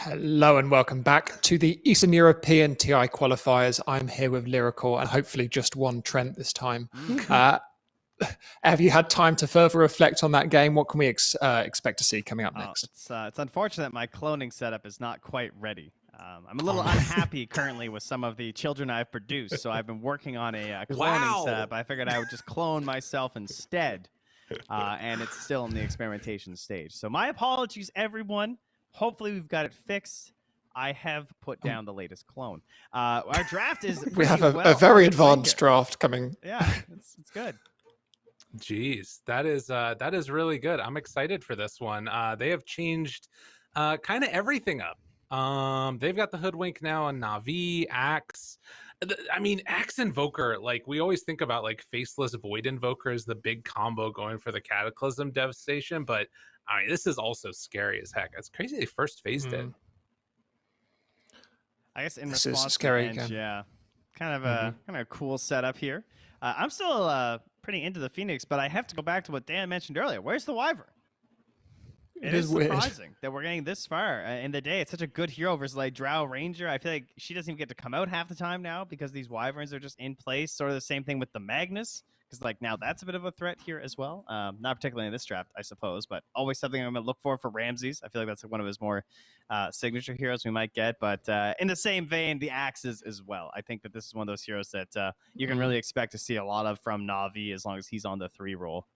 Hello and welcome back to the Eastern European TI Qualifiers. I'm here with Lyrical and hopefully just one Trent this time. Have you had time to further reflect on that game? What can we expect to see coming up next? It's unfortunate my cloning setup is not quite ready. I'm a little unhappy currently with some of the children I've produced, so I've been working on a cloning setup. I figured I would just clone myself instead, and it's still in the experimentation stage. So my apologies, everyone. Hopefully we've got it fixed. I have put down the latest clone. Our draft is we have a very advanced draft coming. Yeah, it's good. Jeez, that is really good. I'm excited for this one. They have changed kind of everything up. They've got the Hoodwink now on NaVi, Axe. I mean, Axe Invoker, like we always think about like Faceless Void Invoker as the big combo going for the Cataclysm Devastation, but I mean, this is also scary as heck. It's crazy they first phased it. I guess in This response is scary to again. yeah, kind of a cool setup here. I'm still pretty into the Phoenix, but I have to go back to what Dan mentioned earlier. Where's the Wyvern? It is surprising that we're getting this far in the day. It's such a good hero versus like Drow Ranger. I feel like she doesn't even get to come out half the time now because these Wyverns are just in place. Sort of the same thing with the Magnus, because like now that's a bit of a threat here as well. Not particularly in this draft, I suppose, but always something I'm going to look for Ramses. I feel like that's one of his more signature heroes we might get. But in the same vein, the Axes as well. I think that this is one of those heroes that you can really expect to see a lot of from NaVi as long as he's on the 3 roll.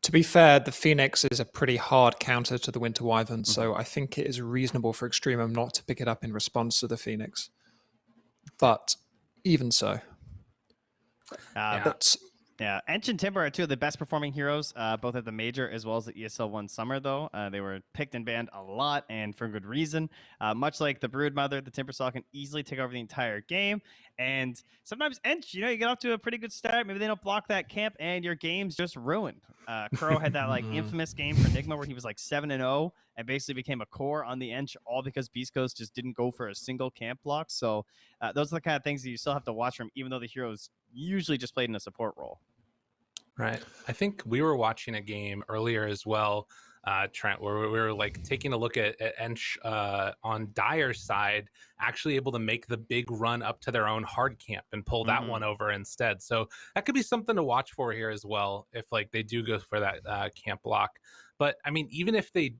To be fair, the Phoenix is a pretty hard counter to the Winter Wyvern, so I think it is reasonable for EXTREMUM not to pick it up in response to the Phoenix. But even so. Yeah, Ench and Timber are two of the best performing heroes, both at the Major as well as the ESL 1 Summer, though. They were picked and banned a lot, and for good reason. Much like the Broodmother, the Timbersaw can easily take over the entire game. And sometimes Ench, you get off to a pretty good start. Maybe they don't block that camp, and your game's just ruined. Crow had that like infamous game for Enigma where he was like 7-0 and basically became a core on the Ench, all because Beast Coast just didn't go for a single camp block. So those are the kind of things that you still have to watch from, even though the heroes usually just played in a support role. Right. I think we were watching a game earlier as well, Trent, where we were like taking a look at Ench on Dire's side, actually able to make the big run up to their own hard camp and pull that one over instead. So that could be something to watch for here as well, if like they do go for that camp block. But I mean, even if they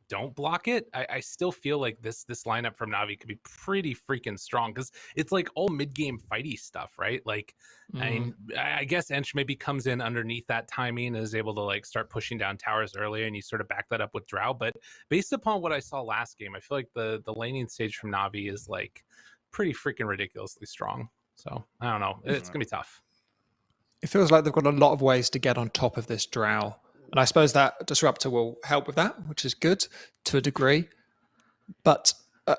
don't block it, I still feel like this lineup from NaVi could be pretty freaking strong because it's like all mid-game fighty stuff, right? Like, I mean, I guess Ench maybe comes in underneath that timing and is able to like start pushing down towers earlier, and you sort of back that up with Drow. But based upon what I saw last game, I feel like the laning stage from NaVi is like pretty freaking ridiculously strong. So I don't know, it's gonna be tough. It feels like they've got a lot of ways to get on top of this Drow. And I suppose that Disruptor will help with that, which is good to a degree. But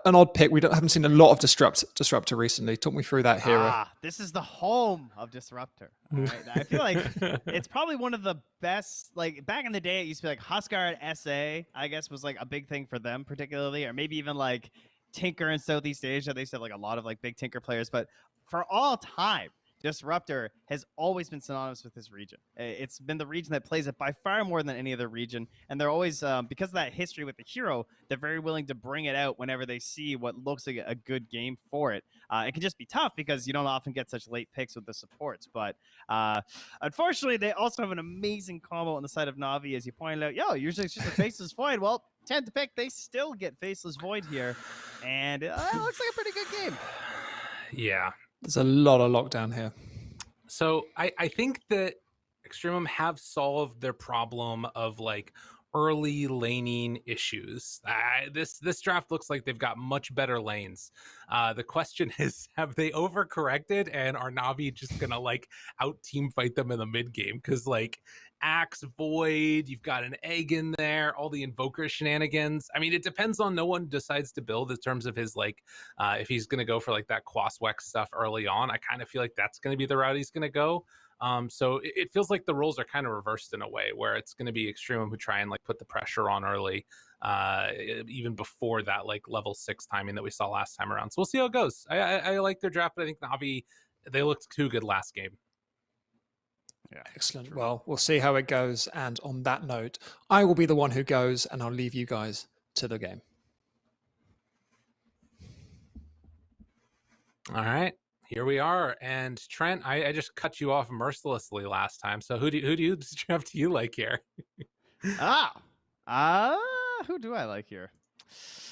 an odd pick. We haven't seen a lot of Disruptor recently. Talk me through that hero. This is the home of Disruptor. Right? I feel like it's probably one of the best. Like back in the day, it used to be like Huskar and SA, I guess, was like a big thing for them particularly, or maybe even like Tinker in Southeast Asia. They used to have like a lot of like big Tinker players. But for all time, Disruptor has always been synonymous with this region. It's been the region that plays it by far more than any other region. And they're always, because of that history with the hero, they're very willing to bring it out whenever they see what looks like a good game for it. It can just be tough because you don't often get such late picks with the supports. But unfortunately, they also have an amazing combo on the side of NaVi, as you pointed out. Usually it's just a Faceless Void. Well, 10 to pick, they still get Faceless Void here. And it looks like a pretty good game. Yeah. There's a lot of lockdown here. So I think that EXTREMUM have solved their problem of like early laning issues. This draft looks like they've got much better lanes. The question is, have they overcorrected, and are NaVi just gonna like out team fight them in the mid game? Because like Axe, Void, you've got an Egg in there, all the Invoker shenanigans. I mean, it depends on no one decides to build in terms of his like if he's gonna go for like that Quaswex stuff early on. I kind of feel like that's gonna be the route he's gonna go. So it feels like the roles are kind of reversed in a way where it's going to be EXTREMUM who try and like put the pressure on early, even before that like level 6 timing that we saw last time around. So we'll see how it goes. I like their draft, but I think NaVi, they looked too good last game. Yeah, excellent. True. Well, we'll see how it goes. And on that note, I will be the one who goes, and I'll leave you guys to the game. All right, here we are. And Trent, I just cut you off mercilessly last time. So who do you draft do you like here? Who do I like here?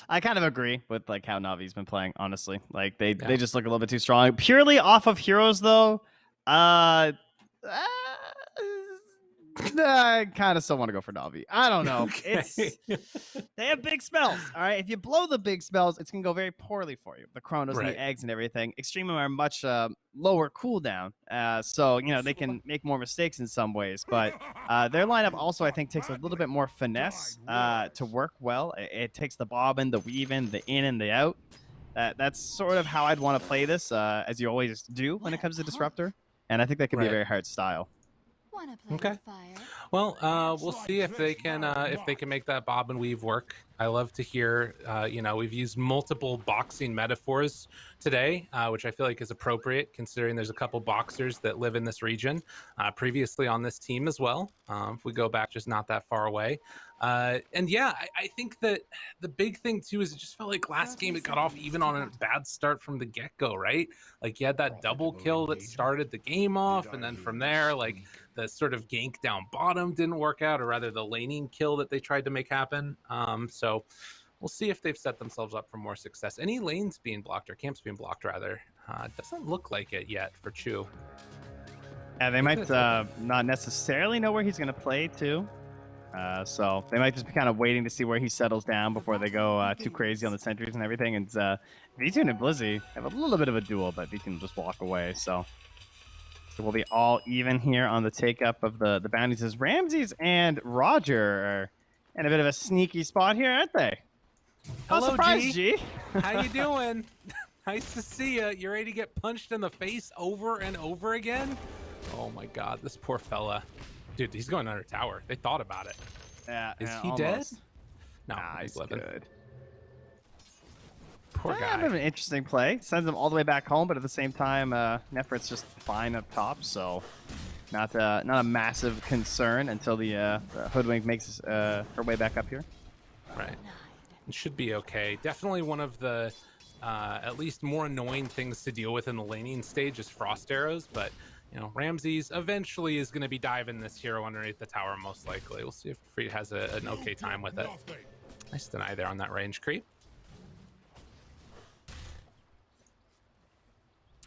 I kind of agree with like how Navi's been playing, honestly. Like they just look a little bit too strong. Purely off of heroes though, I kind of still want to go for Navi. I don't know. Okay. They have big spells. All right. If you blow the big spells, it's gonna go very poorly for you. The Chronos and Right. the eggs and everything. EXTREMUM are much lower cooldown. So you know they can make more mistakes in some ways. But their lineup also I think takes a little bit more finesse to work well. It takes the bobbin, the weaving, the in and the out. That's sort of how I'd want to play this, as you always do when it comes to Disruptor. And I think that could be a very hard style. Okay. Well, we'll see if they can make that bob and weave work. I love to hear. You know, we've used multiple boxing metaphors today, which I feel like is appropriate considering there's a couple boxers that live in this region, previously on this team as well. If we go back just not that far away. And yeah, I think that the big thing too is it just felt like last game it got off even on a bad start from the get-go, right? Like you had that double kill that started the game off, and then from there, like the sort of gank down bottom didn't work out, or rather the laning kill that they tried to make happen. So we'll see if they've set themselves up for more success. Any lanes being blocked, or camps being blocked rather, doesn't look like it yet for Chu. Yeah, they might not necessarily know where he's going to play too. So they might just be kind of waiting to see where he settles down before they go too crazy on the sentries and everything. And V2 and Blizzy have a little bit of a duel, but V2 can just walk away. So we'll be all even here on the take up of the bounties. As Ramses and Roger are in a bit of a sneaky spot here, aren't they? Hello, surprise, G. How you doing? Nice to see you. You ready to get punched in the face over and over again? Oh my God, this poor fella. Dude, he's going under tower. They thought about it. Yeah. Is he almost dead? No, he's living. good. Poor guy. Bit of an interesting play. Sends him all the way back home, but at the same time, Nefrit's just fine up top, so not a massive concern until the Hoodwink makes her way back up here. Right. It should be okay. Definitely one of the at least more annoying things to deal with in the laning stage is frost arrows, but you know, Ramses eventually is going to be diving this hero underneath the tower, most likely. We'll see if Freed has an okay time with it. Nice deny there on that range creep.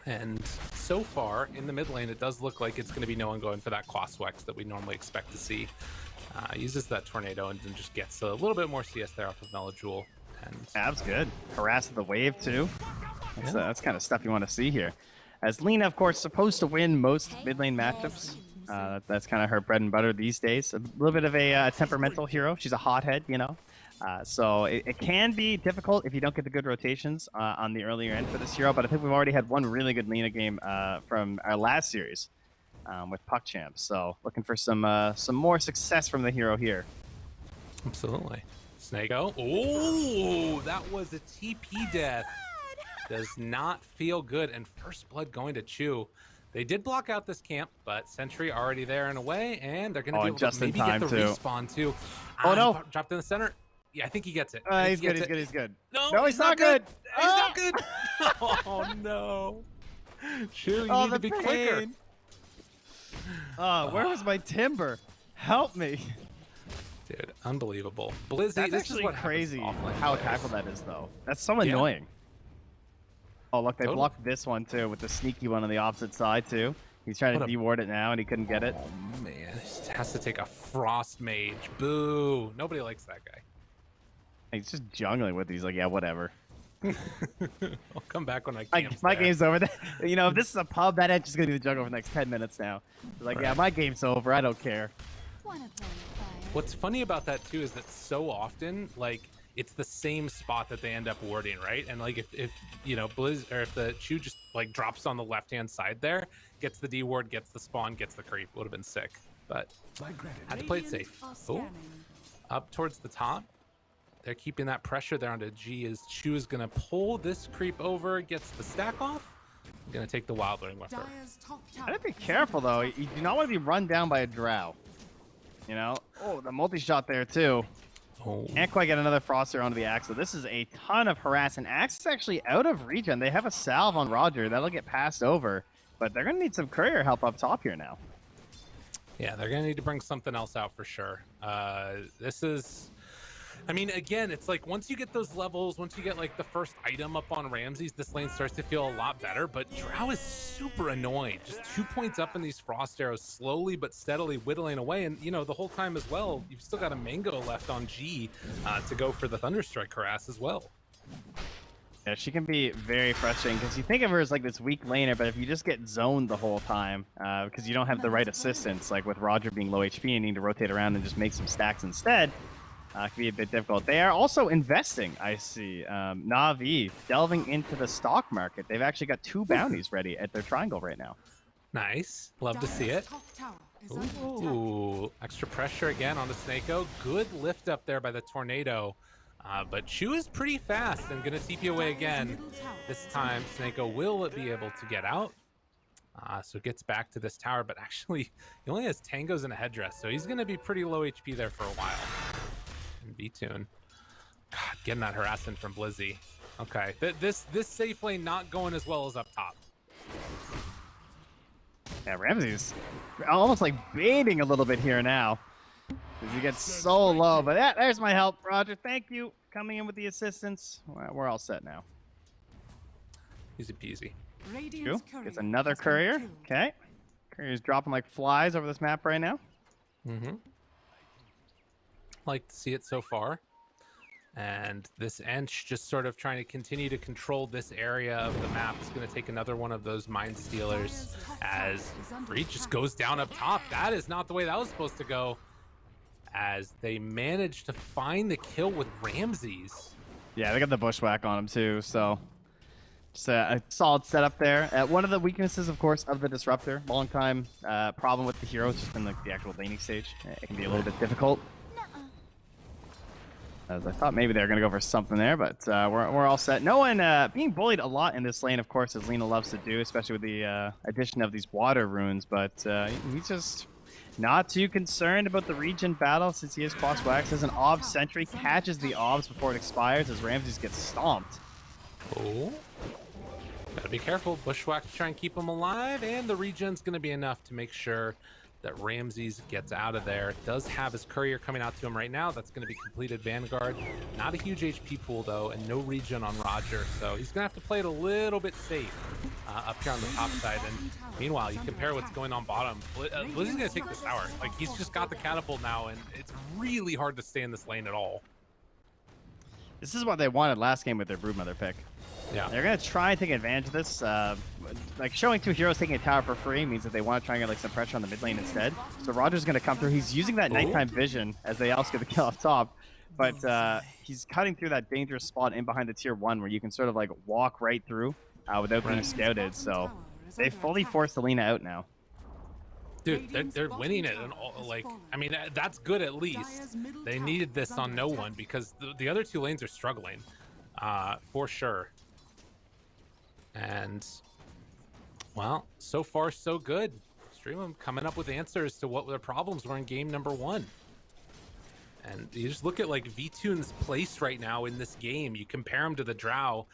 And so far, in the mid lane, it does look like it's going to be no one going for that Quaswex that we normally expect to see. Uses that Tornado and then just gets a little bit more CS there off of Melajewel. And That's good. Harass the wave, too. That's kind of stuff you want to see here. As Lina, of course, supposed to win most mid lane matchups. That's kind of her bread and butter these days. A little bit of a temperamental hero. She's a hothead, you know. So it can be difficult if you don't get the good rotations on the earlier end for this hero. But I think we've already had one really good Lina game from our last series with PuckChamp. So looking for some more success from the hero here. Absolutely. Snago. Oh, that was a TP death. Does not feel good. And first blood going to Chu. They did block out this camp, but Sentry already there and away, and they're going to be able to maybe get the respawn too. Oh no! Dropped in the center. Yeah, I think he gets it. He's good. He's good. No, he's not good. He's not good. Oh no! Chu, you need to be quicker. Where was my timber? Help me. Dude, unbelievable. Blizzy, That's this actually is what crazy happens how tackled that is, though. That's so annoying. Oh, look, they Totally. blocked this one, too, with the sneaky one on the opposite side, too. He's trying to de-ward it now, and he couldn't get it. Oh, man. He has to take a Frost Mage. Boo. Nobody likes that guy. He's just jungling with it. He's like, yeah, whatever. I'll come back when My game's over. You know, if this is a pub, that edge is going to be the jungle for the next 10 minutes now. Like, yeah, my game's over. I don't care. What's funny about that, too, is that so often, like, it's the same spot that they end up warding, right? And like if you know Blizz or if the Chu just like drops on the left hand side there, gets the D ward, gets the spawn, gets the creep, would have been sick. But had to play it safe. Oh, up towards the top. They're keeping that pressure there onto G as Chu is gonna pull this creep over, gets the stack off. Gonna take the Wild Ring with her. Gotta be careful though. You do not want to be run down by a drow. You know? Oh, the multi-shot there too. Oh. Can't quite get another Froster onto the Axe, so this is a ton of harass. And Axe is actually out of regen. They have a salve on Roger. That'll get passed over. But they're going to need some courier help up top here now. Yeah, they're going to need to bring something else out for sure. This is... I mean, again, it's like once you get those levels, once you get like the first item up on Ramses, this lane starts to feel a lot better. But Drow is super annoyed. Just 2 points up in these frost arrows, slowly but steadily whittling away. And, you know, the whole time as well, you've still got a Mango left on G to go for the Thunderstrike harass as well. Yeah, she can be very frustrating because you think of her as like this weak laner, but if you just get zoned the whole time because you don't have the right assistance, like with Roger being low HP and needing to rotate around and just make some stacks instead, can be a bit difficult. They are also investing, I see. NaVi delving into the stock market. They've actually got 2 bounties ready at their triangle right now. Nice. Love to see it. Ooh, extra pressure again on the Snako. Good lift up there by the Tornado. But Chu is pretty fast and going to TP away again. This time, Snako will be able to get out. So gets back to this tower, but actually, he only has tangos and a headdress, so he's going to be pretty low HP there for a while. And V-Tune. God, getting that harassment from Blizzy. Okay, this safe lane not going as well as up top. Yeah, Ramsey's almost like baiting a little bit here now. Because he gets so low, but there's my help, Roger. Thank you. Coming in with the assistance. We're all set now. Easy peasy. Cool. Gets another courier. Okay. Courier's dropping like flies over this map right now. Mm-hmm. Like to see it so far. And this Ench just sort of trying to continue to control this area of the map. Is going to take another one of those Mind Stealers as Free just goes down up top. That is not the way that was supposed to go. As they managed to find the kill with Ramses. Yeah, they got the bushwhack on him too, so just a solid setup there. One of the weaknesses, of course, of the Disruptor, long time problem with the hero has just been like the actual laning stage. It can be a little bit difficult. As I thought maybe they were going to go for something there, but we're all set. No one being bullied a lot in this lane, of course, as Lena loves to do, especially with the addition of these water runes, but he's just not too concerned about the region battle since he has cross wax. As an Ob Sentry catches the Obs before it expires as Ramses gets stomped. Oh, gotta be careful. Bushwhack to try and keep him alive, and the regen's gonna be enough to make sure that Ramses gets out of there. Does have his courier coming out to him right now. That's gonna be completed Vanguard. Not a huge HP pool though, and no regen on Roger, so he's gonna have to play it a little bit safe up here on the top side. And meanwhile, you compare what's going on bottom. Blizzy's gonna take this tower. Like, he's just got the catapult now, and it's really hard to stay in this lane at all. This is what they wanted last game with their Broodmother pick. Yeah, they're gonna try and take advantage of this. Like showing 2 heroes taking a tower for free means that they want to try and get like some pressure on the mid lane instead. So Roger's gonna come through. He's using that nighttime vision as they also get the kill off top, but he's cutting through that dangerous spot in behind the tier 1 where you can sort of like walk right through without being scouted. So they fully forced Alina out now. Dude, they're winning it, and like, I mean, that's good at least. They needed this on no one because the other 2 lanes are struggling, for sure. And well, so far so good. EXTREMUM coming up with answers to what their problems were in game number 1. And you just look at like V-Tune's place right now in this game. You compare him to the Drow,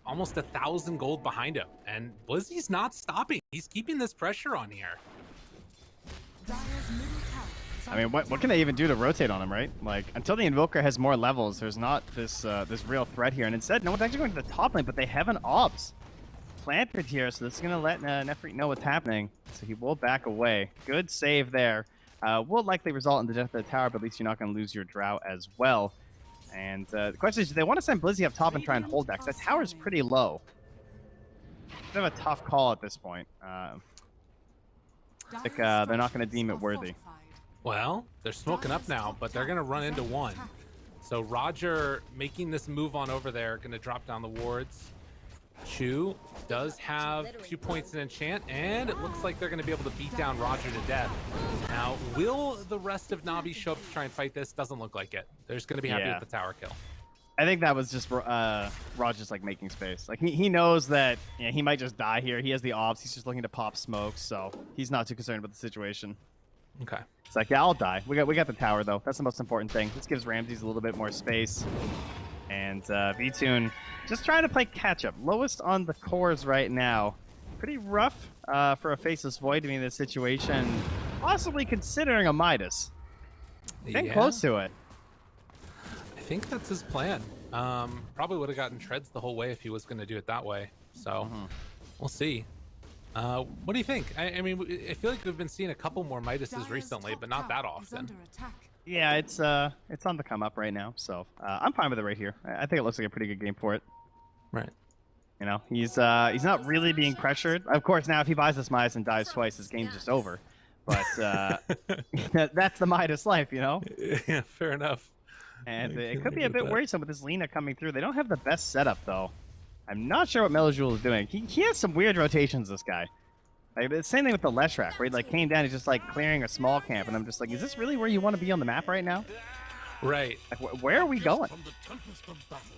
almost 1,000 gold behind him, and Blizzy's not stopping. He's keeping this pressure on here. I mean, what can they even do to rotate on him, right? Like, until the Invoker has more levels, there's not this this real threat here. And instead, no one's actually going to the top lane, but they have an Obs planted here, so this is going to let Nefrit know what's happening. So he will back away. Good save there. Will likely result in the death of the tower, but at least you're not going to lose your Drow as well. And the question is, do they want to send Blizzy up top and try and hold that? 'Cause that tower is pretty low. Bit of a tough call at this point. Like, they're not going to deem it worthy. Well, they're smoking up now, but they're going to run into one. So Roger making this move on over there, going to drop down the wards. Chu does have 2 points in enchant, and it looks like they're going to be able to beat down Roger to death. Now, will the rest of NaVi show up to try and fight this? Doesn't look like it. They're just going to be happy with the tower kill. I think that was just Roger's like making space. Like he knows that he might just die here. He has the Obs. He's just looking to pop smokes, so he's not too concerned about the situation. Okay. It's like, yeah, I'll die. We got the tower though. That's the most important thing. This gives Ramses a little bit more space. And VTune just trying to play catch up. Lowest on the cores right now. Pretty rough for a Faceless Void to be in this situation. Possibly considering a Midas. Getting close to it. I think that's his plan. Probably would have gotten treads the whole way if he was going to do it that way. So we'll see. What do you think? I mean, I feel like we've been seeing a couple more Midases recently, but not that often. Yeah, it's on the come up right now. So I'm fine with it right here. I think it looks like a pretty good game for it. Right. You know, he's not really being pressured. Of course, now if he buys this Midas and dies twice, his game's just over. But that's the Midas life, you know? Yeah, fair enough. And it could be a bit worrisome with this Lina coming through. They don't have the best setup, though. I'm not sure what Melojul is doing. He has some weird rotations, this guy. Like, the same thing with the Leshrac, where he like came down, he's just like clearing a small camp, and I'm just like, is this really where you want to be on the map right now? Right. Like, where are we going?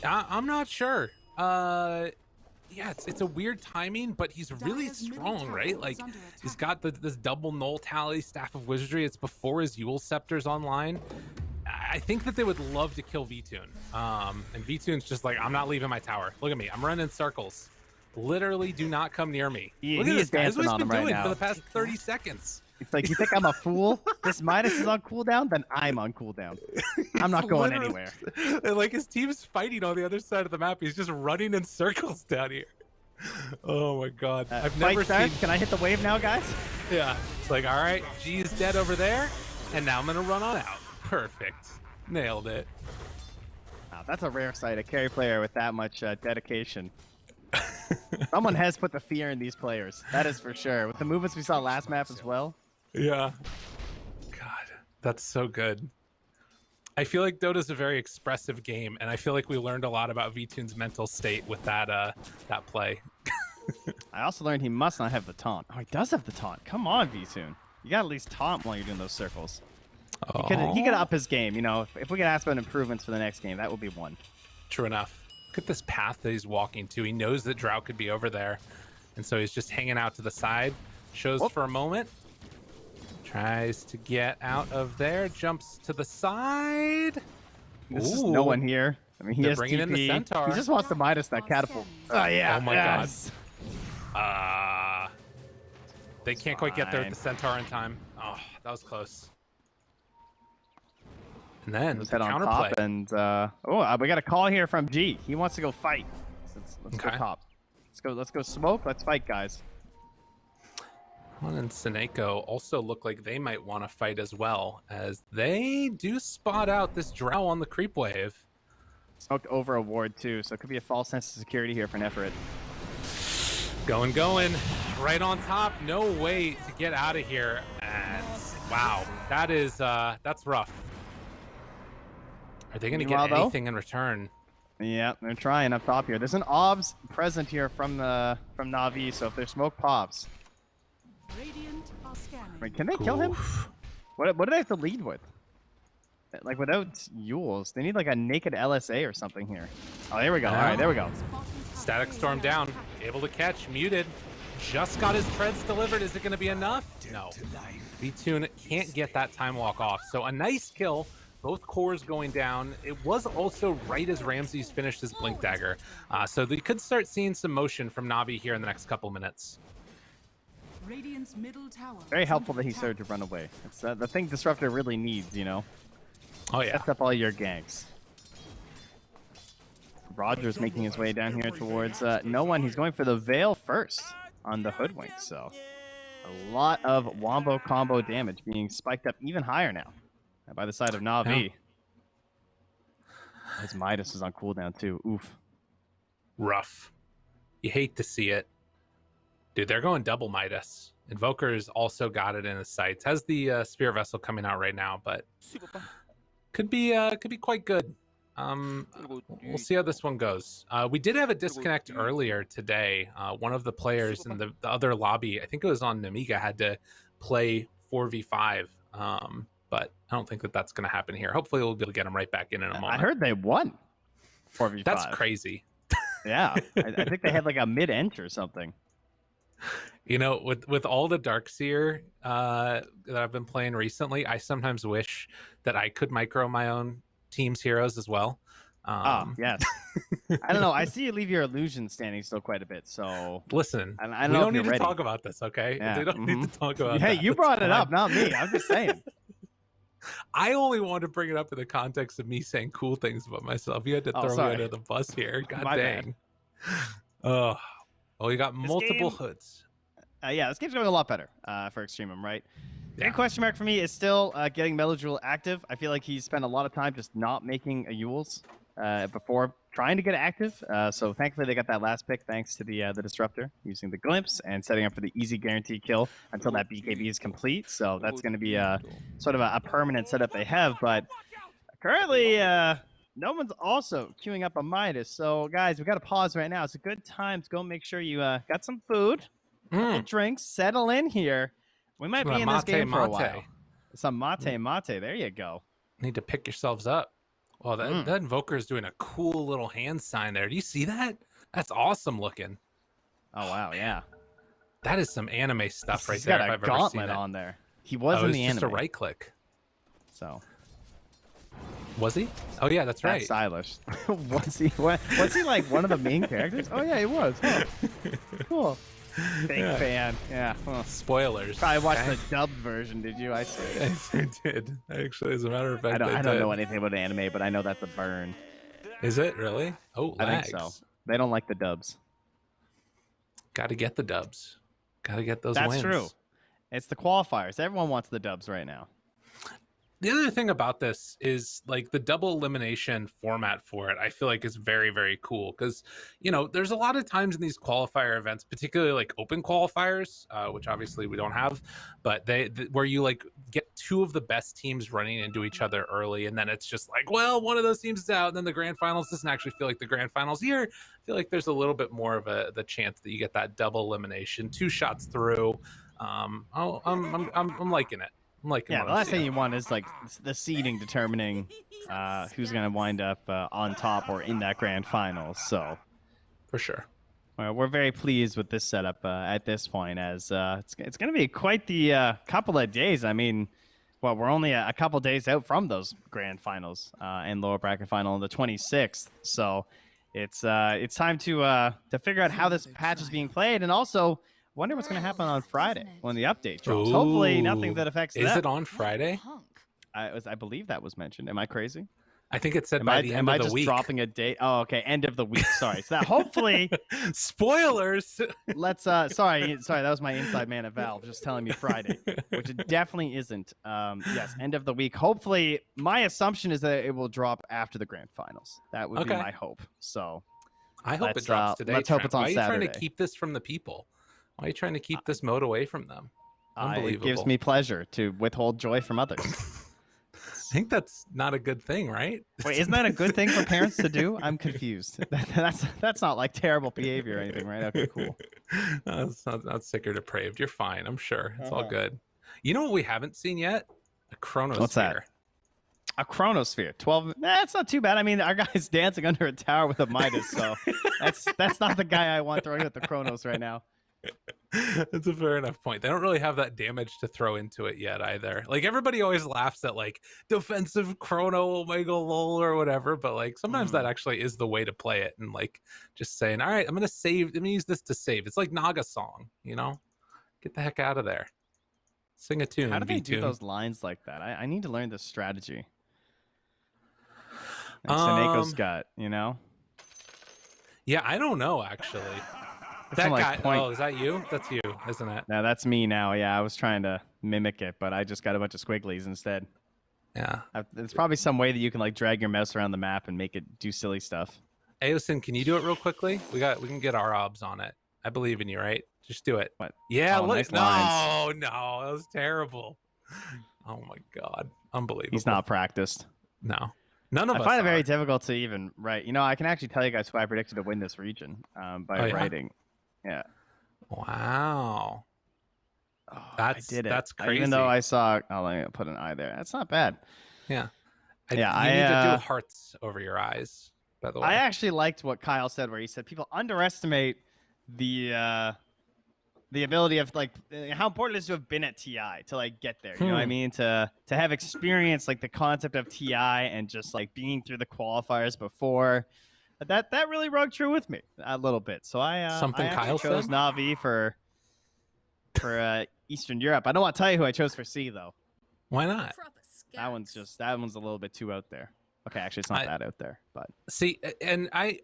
I'm not sure. Yeah, it's a weird timing, but he's really strong, right? Like, he's got this double null tally, Staff of Wizardry. It's before his Yule Scepter's online. I think that they would love to kill VTune. And VTune's just like, I'm not leaving my tower. Look at me. I'm running circles. Literally do not come near me. Look at this guy. This is what he's been doing for the past 30 seconds. It's like, you think I'm a fool? This Midas is on cooldown? Then I'm on cooldown. I'm not going anywhere. And like, his team's fighting on the other side of the map. He's just running in circles down here. Oh my god. I've never seen... Can I hit the wave now, guys? Yeah. It's like, all right, G is dead over there, and now I'm going to run on out. Perfect. Nailed it. Wow, that's a rare sight, a carry player with that much dedication. Someone has put the fear in these players. That is for sure. With the movements we saw last map as well. Yeah. God, that's so good. I feel like Dota's a very expressive game, and I feel like we learned a lot about VTune's mental state with that that play. I also learned he must not have the taunt. Oh, he does have the taunt. Come on, VTune. You gotta at least taunt while you're doing those circles. Oh. He could up his game. You know, if we could ask about improvements for the next game, that would be one. True enough. Look at this path that he's walking to. He knows that Drought could be over there, and so he's just hanging out to the side. Shows for a moment. Tries to get out of there. Jumps to the side. This is no one here. I mean, he has bringing TP. in the Centaur. He just wants to Midas that catapult. Oh, yeah. Oh, my God. They can't quite get there with the Centaur in time. Oh, that was close. And then let's the head on counterplay. top and we got a call here from G. He wants to go fight. Let's go top. Let's go smoke. Let's fight, guys. Juan and Seneko also look like they might want to fight as well, as they do spot out this Drow on the creep wave. Smoked over a ward too, so it could be a false sense of security here for Neferit. Going, right on top. No way to get out of here. And wow, that is that's rough. Are they going to get anything in return? Yeah, they're trying up top here. There's an OBS present here from NaVi, so if they're smoke pops. Wait, can they kill him? What do they have to lead with? Like, without Yules, they need like a naked LSA or something here. Oh, there we go. All right, there we go. Static Storm down. Able to catch. Muted. Just got his treads delivered. Is it going to be enough? No. VTune can't get that time walk off. So a nice kill. Both cores going down. It was also right as Ramses finished his Blink Dagger. So they could start seeing some motion from NaVi here in the next couple minutes. Very helpful that he started to run away. It's the thing Disruptor really needs, you know? Oh, yeah. Sets up all your ganks. Roger's making his way down here towards no one. He's going for the Veil first on the Hoodwink. So a lot of wombo combo damage being spiked up even higher now by the side of NaVi. His Midas is on cooldown too. Oof. Rough. You hate to see it. Dude, they're going double Midas. Invoker's also got it in his sights. Has the Spear Vessel coming out right now, but could be quite good. We'll see how this one goes. We did have a disconnect earlier today. One of the players in the other lobby, I think it was on Namiga, had to play 4v5. But I don't think that that's going to happen here. Hopefully we'll be able to get him right back in a moment. I heard they won 4v5. That's crazy. Yeah, I think they had like a mid-ent or something. You know, with all the Darkseer that I've been playing recently, I sometimes wish that I could micro my own team's heroes as well. Yes. I don't know. I see you leave your illusion standing still quite a bit. So Listen, I we don't know don't if you're need to ready. talk about this, okay? Yeah. We don't need to talk about Hey, that. you That's brought it fine. up, not me. I'm just saying. I only wanted to bring it up in the context of me saying cool things about myself. You had to throw me sorry. under the bus here. God My bad. dang. Oh, well, you got multiple game- hoods. Yeah, this game's going a lot better for EXTREMUM, right? Yeah. Big question mark for me is still getting Metal Jewel active. I feel like he's spent a lot of time just not making a Yules before trying to get active. So thankfully they got that last pick thanks to the Disruptor using the Glimpse and setting up for the easy guarantee kill until that BKB is complete. So that's going to be sort of a permanent setup they have. But currently, no one's also queuing up a Midas. So guys, we got to pause right now. It's a good time to go make sure you got some food, couple drinks, settle in here. We might be in this game for a while. Some mate. There you go. Need to pick yourselves up. Well, that Invoker is doing a cool little hand sign there. Do you see that? That's awesome looking. Oh, wow, yeah. That is some anime stuff right He's there. got a if I've ever seen gauntlet it. on there. He was in the anime. just a right click. So. Was he? Oh, yeah, that's right. That's stylish. Was he like one of the main characters? Oh, yeah, he was. Huh. Cool. Big fan. Yeah. Huh. Spoilers. Probably watched the dubbed version, did you? I see. Yes, I did. Actually, as a matter of fact, I don't know anything about anime, but I know that's a burn. Is it really? Oh, lags. I think so. They don't like the dubs. Got to get the dubs. Got to get those wins. That's true. It's the qualifiers. Everyone wants the dubs right now. The other thing about this is like the double elimination format for it, I feel like is very, very cool because, you know, there's a lot of times in these qualifier events, particularly like open qualifiers, which obviously we don't have, but where you like get two of the best teams running into each other early. And then it's just like, well, one of those teams is out. And then the grand finals doesn't actually feel like the grand finals here. I feel like there's a little bit more of the chance that you get that double elimination, 2 shots through. I'm liking it. Yeah, the last thing you want is like the seeding determining who's going to wind up on top or in that grand final. So, for sure, we're very pleased with this setup at this point, as it's going to be quite the couple of days. I mean, well, we're only a couple days out from those grand finals and lower bracket final on the 26th. So, it's time to figure out how this patch is being played, and also wonder what's going to happen on Friday when the update drops. Ooh. Hopefully nothing that affects that. Is it on Friday? I believe that was mentioned. Am I crazy? I think it said by the end of the week. Am I just dropping a date? Oh, okay. End of the week. Sorry. So that hopefully spoilers. Let's sorry, that was my inside man at Valve just telling me Friday, which it definitely isn't. Yes, end of the week. Hopefully, my assumption is that it will drop after the grand finals. That would be my hope. So I hope it drops today. Let's hope it's on Saturday. Why are you trying to keep this from the people? Why are you trying to keep this mode away from them? Unbelievable. It gives me pleasure to withhold joy from others. I think that's not a good thing, right? Wait, isn't that a good thing for parents to do? I'm confused. That's not like terrible behavior or anything, right? Okay, cool. No, it's not sick or depraved. You're fine. I'm sure. It's all good. You know what we haven't seen yet? A Chronosphere. What's that? A Chronosphere. 12. That's not too bad. I mean, our guy's dancing under a tower with a Midas, so that's not the guy I want throwing at the Chronos right now. That's a fair enough point. They don't really have that damage to throw into it yet either. Like everybody always laughs at like defensive chrono omega lol or whatever, but like sometimes that actually is the way to play it, and like just saying, all right, I'm gonna use this to save. It's like Naga song, you know? Get the heck out of there. Sing a tune. How do they do those lines like that? I need to learn this strategy. Like Seneco's got, you know? Yeah, I don't know actually. That guy. Oh, is that you? That's you, isn't it? No, that's me now. Yeah, I was trying to mimic it, but I just got a bunch of squigglies instead. Yeah. There's probably some way that you can like drag your mouse around the map and make it do silly stuff. Aosin, can you do it real quickly? We can get our obs on it. I believe in you, right? Just do it. What? Yeah, oh, look. nice No, that was terrible. Oh my god, unbelievable. He's not practiced. No, none of us. I find it very difficult to even write. You know, I can actually tell you guys who I predicted to win this region by writing. Yeah. Wow. Oh, I did it. That's crazy. Even though I saw, let me put an eye there. That's not bad. Yeah. I need to do hearts over your eyes. By the way, I actually liked what Kyle said, where he said people underestimate the the ability of like how important it is to have been at TI to like get there. You know what I mean? To have experience like the concept of TI and just like being through the qualifiers before. That really rung true with me a little bit. So I Something Kyle chose said? NaVi for Eastern Europe. I don't want to tell you who I chose for C though. Why not? That one's a little bit too out there. Okay, actually, it's not that out there, but see, and I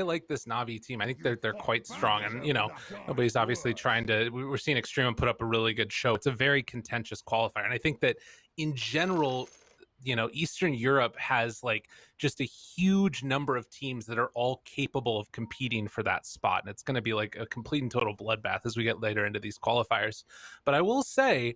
like this NaVi team. I think they're quite strong, and you know, nobody's obviously trying to. We're seeing EXTREMUM put up a really good show. It's a very contentious qualifier, and I think that in general, you know, Eastern Europe has like just a huge number of teams that are all capable of competing for that spot, and it's going to be like a complete and total bloodbath as we get later into these qualifiers. But I will say,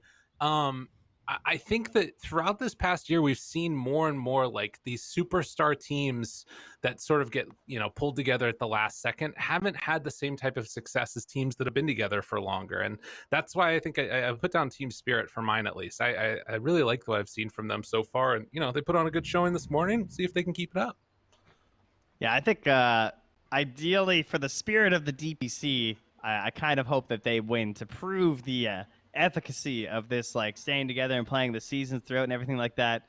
I think that throughout this past year, we've seen more and more like these superstar teams that sort of get, you know, pulled together at the last second haven't had the same type of success as teams that have been together for longer. And that's why I think I put down Team Spirit for mine, at least. I really like what I've seen from them so far. And, you know, they put on a good showing this morning. See if they can keep it up. Yeah, I think ideally for the spirit of the DPC, I kind of hope that they win to prove the efficacy of this, like staying together and playing the seasons throughout and everything like that.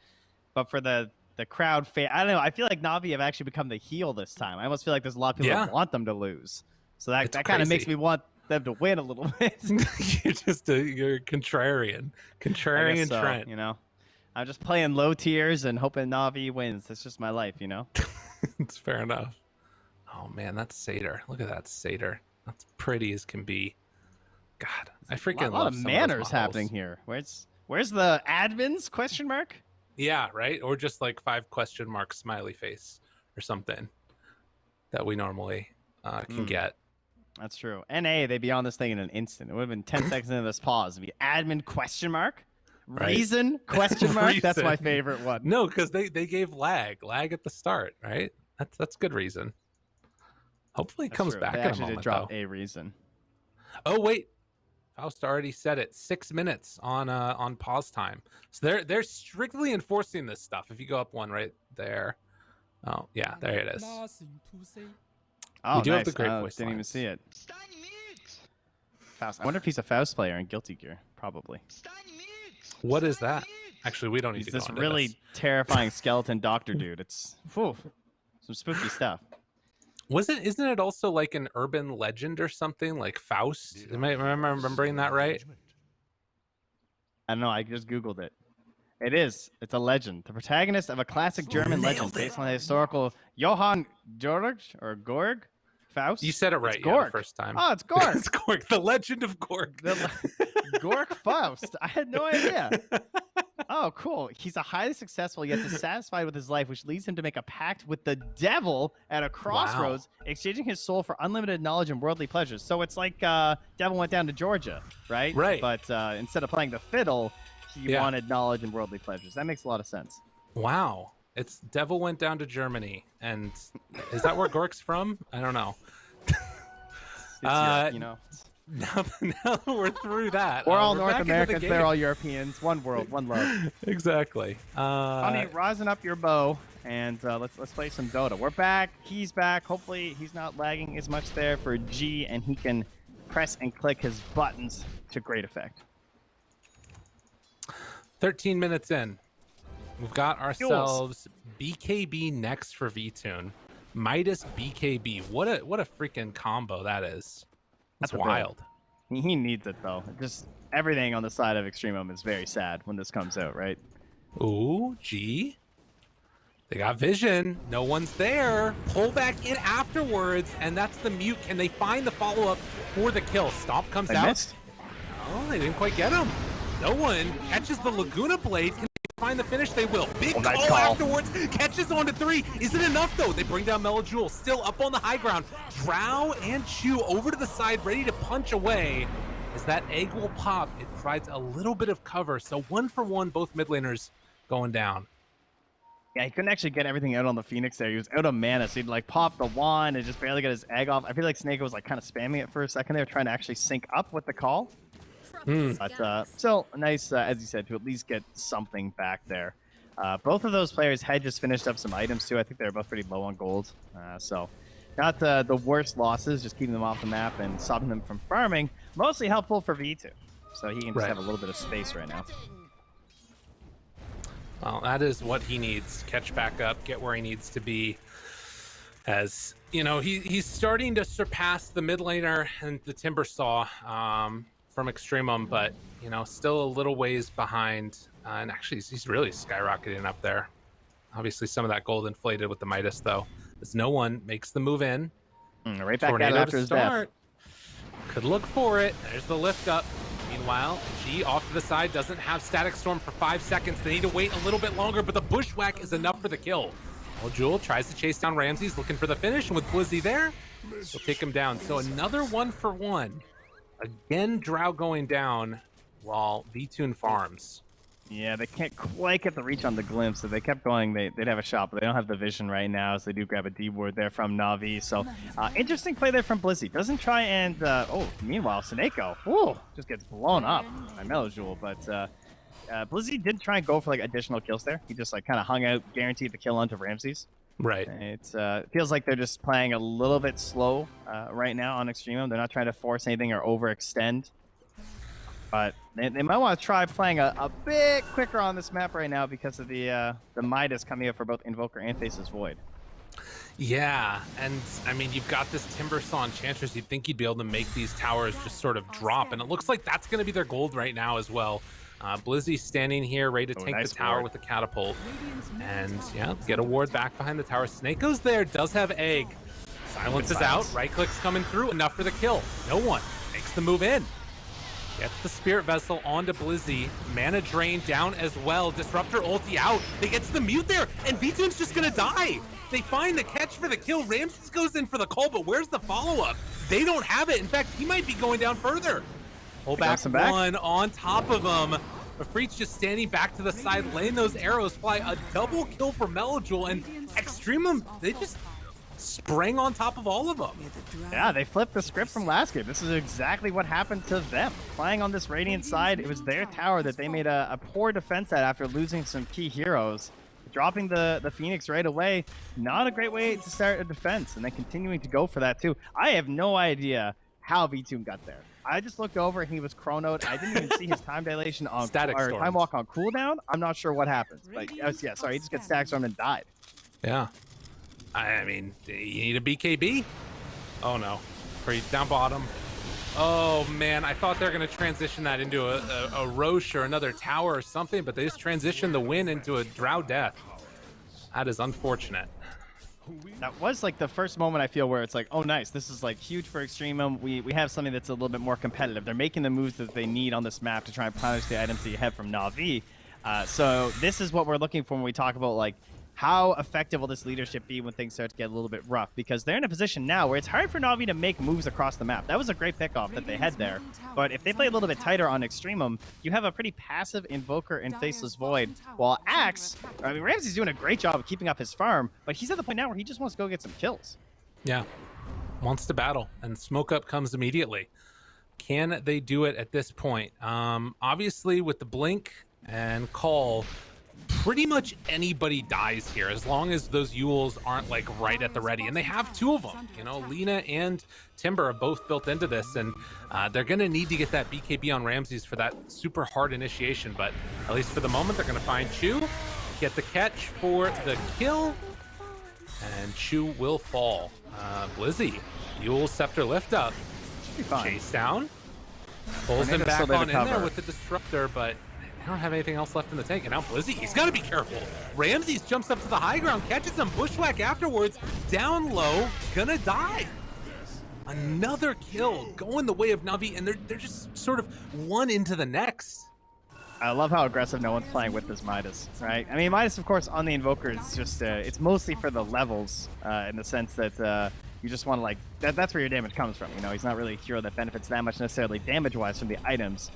But for the crowd, I don't know. I feel like NaVi have actually become the heel this time. I almost feel like there's a lot of people that want them to lose. So that kind of makes me want them to win a little bit. you're a contrarian so, Trent. You know, I'm just playing low tiers and hoping NaVi wins. That's just my life, you know. It's fair enough. Oh man, that's Satyr. Look at that Satyr. That's pretty as can be. God, I freaking love a lot of some manners of happening here. Where's the admins question mark? Yeah, right. Or just like 5 question mark smiley face or something that we normally can get. That's true. NA, they'd be on this thing in an instant. It would have been 10 seconds into this pause. It'd be admin question mark. Right. Reason question mark. Reason. That's my favorite one. No, because they gave lag at the start, right? That's good reason. Hopefully it comes back they in a actually moment, did drop though. a reason. Oh wait, Faust already said it. 6 minutes on pause time. So they're strictly enforcing this stuff. If you go up one right there. Oh yeah, there it is. Oh, we do nice. have the great voice Didn't even lines. see it. Faust. I wonder if he's a Faust player in Guilty Gear. Probably. What is that? Actually, we don't need He's to go this into really this. terrifying skeleton doctor dude. It's some spooky stuff. Isn't it also like an urban legend or something, like Faust? Am I remembering that right? I don't know. I just Googled it. It is. It's a legend. The protagonist of a classic German legend based on the historical Johann Georg or Gorg Faust. You said it right, It's Gorg. the first time. Oh, it's Gorg. It's Gorg, the legend of Gorg. Gorg Faust. I had no idea. Oh, cool. He's a highly successful yet dissatisfied with his life, which leads him to make a pact with the devil at a crossroads, exchanging his soul for unlimited knowledge and worldly pleasures. So it's like Devil went down to Georgia, right? Right. But instead of playing the fiddle, he wanted knowledge and worldly pleasures. That makes a lot of sense. Wow. It's Devil went down to Germany. And is that where Gork's from? I don't know. You know. Now that we're through that. We're all we're North back into the Americans. game. They're all Europeans. One world, one love. Exactly. Honey, rising up your bow, and let's play some Dota. We're back. He's back. Hopefully, he's not lagging as much there for G, and he can press and click his buttons to great effect. 13 minutes in. We've got ourselves BKB next for VTune. Midas BKB. What a freaking combo that is. That's wild. He needs it though. Just everything on the side of EXTREMUM is very sad when this comes out, right? Ooh, G. They got vision. No one's there. Pull back in afterwards, and that's the mute. Can they find the follow-up for the kill? Stomp comes out. Missed. Oh, they didn't quite get him. No one catches the Laguna Blade. Can they find the finish? They will. Big nice call call. afterwards. Catches on to 3. Isn't enough, though. They bring down Melajewel. Still up on the high ground. Drow and Chu over to the side, ready to punch away. As that egg will pop, it provides a little bit of cover. So 1 for 1, both mid laners going down. Yeah, he couldn't actually get everything out on the Phoenix there. He was out of mana, so he'd like pop the wand and just barely get his egg off. I feel like Snake was like kind of spamming it for a second there, trying to actually sync up with the call. But still nice, as you said, to at least get something back there. Both of those players had just finished up some items too. I think they were both pretty low on gold. So Not the worst losses, just keeping them off the map and stopping them from farming. Mostly helpful for V2. So he can just have a little bit of space right now. Well, that is what he needs. Catch back up, get where he needs to be. As, you know, he's starting to surpass the mid laner and the Timber Saw from EXTREMUM, but, you know, still a little ways behind. And actually, he's really skyrocketing up there. Obviously, some of that gold inflated with the Midas, though, as no one makes the move in. Right back Tornado at it after his death. Could look for it. There's the lift up. Meanwhile, G off to the side doesn't have Static Storm for 5 seconds. They need to wait a little bit longer, but the Bushwhack is enough for the kill. Well, Jewel tries to chase down Ramses, looking for the finish, and with Blizzy there, he'll take him down. So another 1-for-1. Again, Drow going down while V-Tune farms. Yeah, they can't quite get the reach on the glimpse. If they kept going, they'd have a shot, but they don't have the vision right now, so they do grab a D-ward there from NaVi. So interesting play there from Blizzy. Doesn't try and... meanwhile, Seneko, just gets blown up by Melojule, but Blizzy did try and go for like additional kills there. He just like kind of hung out, guaranteed the kill onto Ramses. Right. It feels like they're just playing a little bit slow right now on EXTREMUM. They're not trying to force anything or overextend. But they might want to try playing a bit quicker on this map right now because of the Midas coming up for both Invoker and Faceless Void. Yeah, and I mean, you've got this Timber Saw Enchantress. You'd think you'd be able to make these towers just sort of drop, and it looks like that's going to be their gold right now as well. Blizzy standing here, ready to tank nice the tower ward with the catapult. And yeah, get a ward back behind the tower. Snakeo's there, does have egg. Silence is out, right click's coming through, enough for the kill. No one makes the move in. Gets the Spirit Vessel onto Blizzy. Mana drain down as well. Disruptor ulti out. They get to the mute there, and V-Tune's just gonna die. They find the catch for the kill. Ramses goes in for the call, but where's the follow-up? They don't have it. In fact, he might be going down further. Pull back one on top of him. Afreet's just standing back to the side, laying those arrows fly. A double kill for Melojule, and EXTREMUM, they just sprang on top of all of them. Yeah, they flipped the script from last game. This is exactly what happened to them. Playing on this Radiant side, it was their tower that they made a poor defense at after losing some key heroes. Dropping the Phoenix right away, not a great way to start a defense, and then continuing to go for that too. I have no idea how V-Tune got there. I just looked over and he was chronoed. I didn't even see his time dilation on or time walk on cooldown. I'm not sure what happened. Like, yeah, sorry, he just got stack stormed and died. Yeah. I mean, you need a BKB? Oh no. Free down bottom. Oh man, I thought they were going to transition that into a Roche or another tower or something, but they just transitioned the win into a Drow death. That is unfortunate. That was like the first moment I feel where it's like, oh nice, this is like huge for EXTREMUM. We have something that's a little bit more competitive. They're making the moves that they need on this map to try and punish the items that you have from NaVi. So this is what we're looking for when we talk about like how effective will this leadership be when things start to get a little bit rough, because they're in a position now where it's hard for NaVi to make moves across the map. That was a great pickoff that they had there, but if they play a little bit tighter on EXTREMUM, you have a pretty passive Invoker and Faceless Void, while Axe, I mean, Ramsey's doing a great job of keeping up his farm, but he's at the point now where he just wants to go get some kills. Yeah, wants to battle, and Smoke Up comes immediately. Can they do it at this point? Obviously, with the Blink and Call, pretty much anybody dies here as long as those Yules aren't like right at the ready, and they have two of them. You know, Lina and Timber are both built into this, and they're gonna need to get that BKB on Ramses for that super hard initiation, but at least for the moment they're gonna find Chu, get the catch for the kill, and Chu will fall. Blizzy, Yule Scepter lift up, chase down, pulls him back on in there with the Disruptor, but I don't have anything else left in the tank. And now Blizzy, he's got to be careful. Ramses jumps up to the high ground, catches some Bushwhack afterwards, down low, gonna die. Another kill going the way of NaVi, and they're just sort of one into the next. I love how aggressive no one's playing with this Midas, right? I mean, Midas, of course, on the Invoker is just, it's mostly for the levels in the sense that you just want to, like, that's where your damage comes from. You know, he's not really a hero that benefits that much necessarily damage-wise from the items.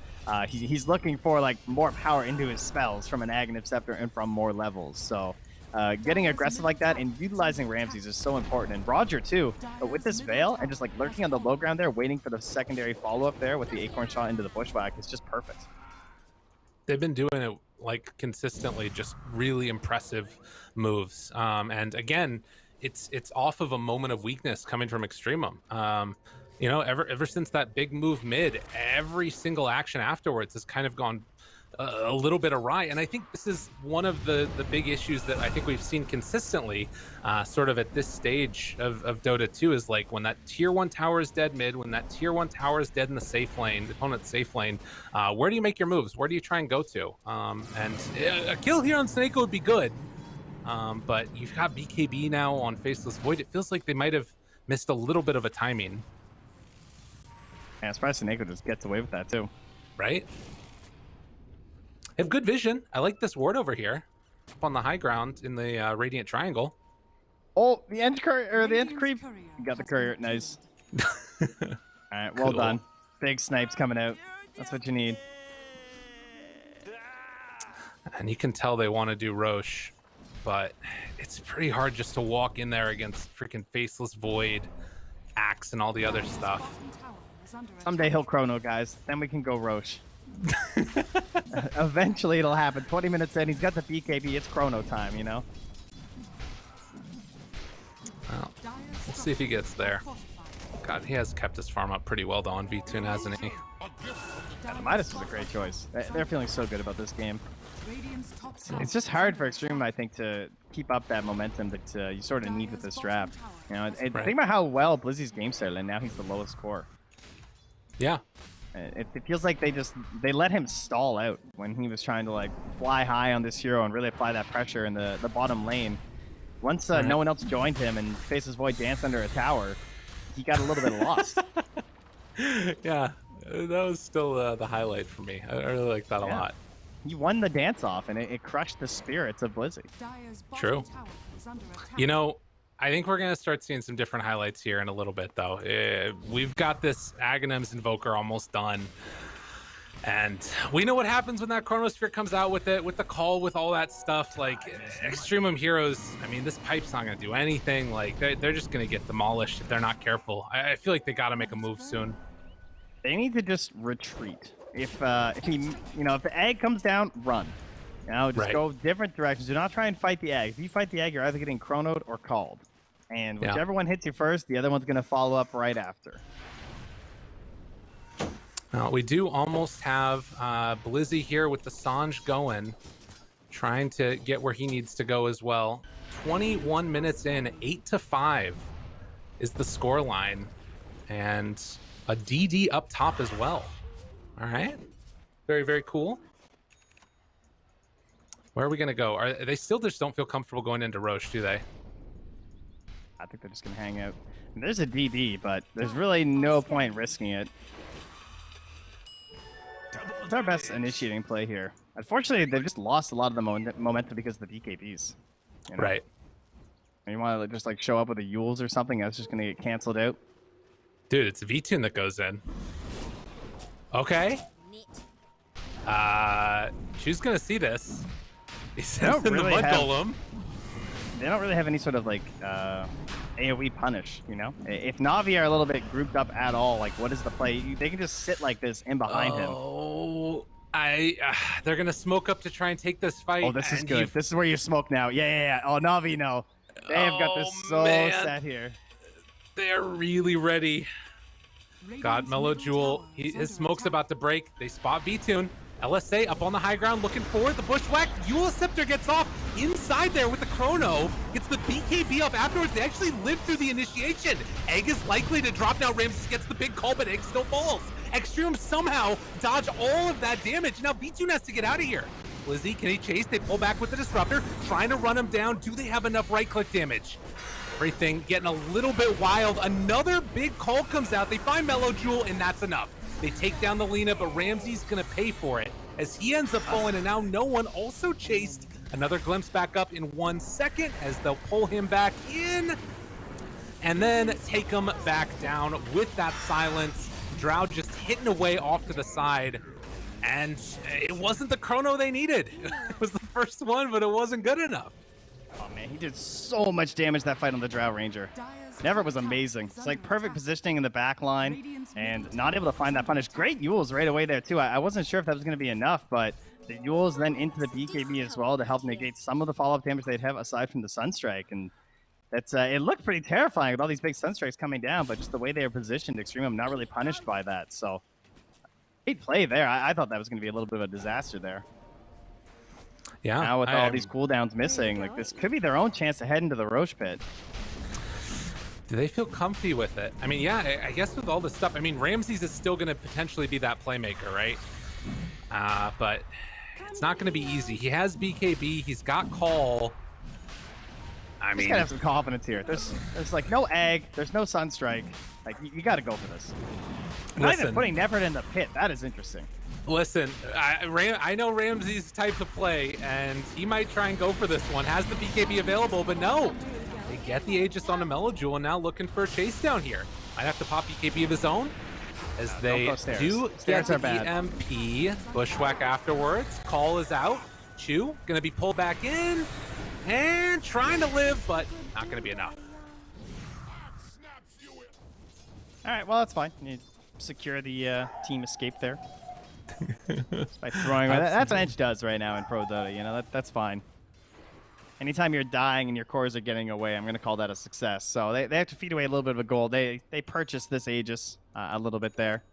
He's looking for, like, more power into his spells from an Aghanim Scepter and from more levels. So getting aggressive like that and utilizing Ramses is so important. And Roger, too, but with this Veil and just, like, lurking on the low ground there, waiting for the secondary follow-up there with the Acorn Shot into the Bushwhack is just perfect. They've been doing it, like, consistently, just really impressive moves. And again, it's off of a moment of weakness coming from EXTREMUM. You know, ever since that big move mid, every single action afterwards has kind of gone a little bit awry, and I think this is one of the big issues that I think we've seen consistently sort of at this stage of Dota 2 is like when that tier 1 tower is dead mid, when that tier 1 tower is dead in the safe lane, the opponent's safe lane, where do you make your moves? Where do you try and go to? And a kill here on Snake would be good, but you've got BKB now on Faceless Void. It feels like they might have missed a little bit of a timing. Yeah, I'm surprised Snake just gets away with that too. Right? They have good vision. I like this ward over here, up on the high ground in the Radiant Triangle. Oh, the end courier or the end creep. You got the courier. Nice. All right, well done. Big snipes coming out. That's what you need. And you can tell they want to do Roche, but it's pretty hard just to walk in there against freaking Faceless Void, Axe, and all the other stuff. Someday he'll chrono, guys. Then we can go Roche. Eventually it'll happen. 20 minutes in, he's got the BKB. It's chrono time, you know? Well, we'll see if he gets there. God, he has kept his farm up pretty well though on V2, hasn't he? Yeah, Natus was a great choice. They're feeling so good about this game. It's just hard for EXTREMUM, I think, to keep up that momentum that you sort of need with this draft. You know, think about how well Blizzy's game started, and now he's the lowest score. Yeah. It feels like they let him stall out when he was trying to like fly high on this hero and really apply that pressure in the bottom lane. Once no one else joined him and Faceless Void danced under a tower, he got a little bit lost. Yeah, that was still the highlight for me. I really like that a lot. He won the dance off and it crushed the spirits of Blizzy. True. You know, I think we're going to start seeing some different highlights here in a little bit, though. We've got this Aghanim's Invoker almost done. And we know what happens when that Chronosphere comes out with it, with the call, with all that stuff. Like, EXTREMUM heroes, I mean, this pipe's not going to do anything. Like, they're just going to get demolished if they're not careful. I feel like they got to make a move soon. They need to just retreat. If the egg comes down, run. You know, just go different directions. Do not try and fight the egg. If you fight the egg, you're either getting chronoed or called. And whichever one hits you first, the other one's going to follow up right after. Now, we do almost have Blizzy here with the Sange going, trying to get where he needs to go as well. 21 minutes in, 8-5 is the score line. And a DD up top as well. All right. Very, very cool. Where are we going to go? Are they still just don't feel comfortable going into Roche, do they? I think they're just going to hang out. There's a DD, but there's really no point risking it. It's our best initiating play here. Unfortunately, they've just lost a lot of the momentum because of the BKBs. You know? Right. And you want to just like show up with a Yules or something that's just going to get canceled out? Dude, it's a V-Tune that goes in. Okay. She's going to see this. He sends in the Mud Golem. They don't really have any sort of like AoE punish, you know? If NaVi are a little bit grouped up at all, like what is the play? They can just sit like this in behind him. Oh, they're gonna smoke up to try and take this fight. Oh, this is good. This is where you smoke now. Yeah. Oh, NaVi, no. They have got this so set here. They're really ready. God, Mellow Jewel, his smoke's about to break. They spot V-Tune. LSA up on the high ground looking forward. The bushwhack. Eula Scepter gets off inside there with the chrono. Gets the BKB off afterwards. They actually live through the initiation. Egg is likely to drop now. Ramses gets the big call, but Egg still falls. EXTREMUM somehow dodge all of that damage. Now V-Tune has to get out of here. Blizzy, can he chase? They pull back with the Disruptor, trying to run him down. Do they have enough right-click damage? Everything getting a little bit wild. Another big call comes out. They find Mellow Jewel, and that's enough. They take down the Lina, but Ramsey's going to pay for it as he ends up falling, and now no one also chased. Another glimpse back up in 1 second as they'll pull him back in and then take him back down with that silence. Drow just hitting away off to the side, and it wasn't the chrono they needed. It was the first one, but it wasn't good enough. Oh man, he did so much damage that fight on the Drow Ranger. Never was amazing. It's like perfect positioning in the back line and not able to find that punish. Great Yules right away there too. I wasn't sure if that was going to be enough, but the Yules then into the BKB as well to help negate some of the follow-up damage they'd have aside from the Sunstrike. And That's it looked pretty terrifying with all these big Sunstrikes coming down, but just the way they are positioned, EXTREMUM not really punished by that. So great play there. I thought that was going to be a little bit of a disaster there. Yeah. Now with all these cooldowns missing, like this could be their own chance to head into the Roche pit. Do they feel comfy with it? I mean, yeah, I guess with all this stuff, I mean, Ramses is still going to potentially be that playmaker, right? But it's not going to be easy. He has BKB. He's got Call. I mean, gotta have some confidence here. There's like no egg. There's no Sunstrike. Like you got to go for this. Not even putting Neverett in the pit. That is interesting. Listen, I know Ramses' type to play, and he might try and go for this one. Has the BKB available, but no. They get the Aegis on a Melojule, and now looking for a chase down here. Might have to pop BKB of his own, as they do get the EMP. Bushwhack afterwards. Call is out. Chu gonna be pulled back in, and trying to live, but not gonna be enough. All right, well, that's fine. You secure the team escape there. Just by throwing away. That's what Edge does right now in Pro Dota. You know, that's fine. Anytime you're dying and your cores are getting away, I'm going to call that a success. So they have to feed away a little bit of a gold. They purchased this Aegis a little bit there.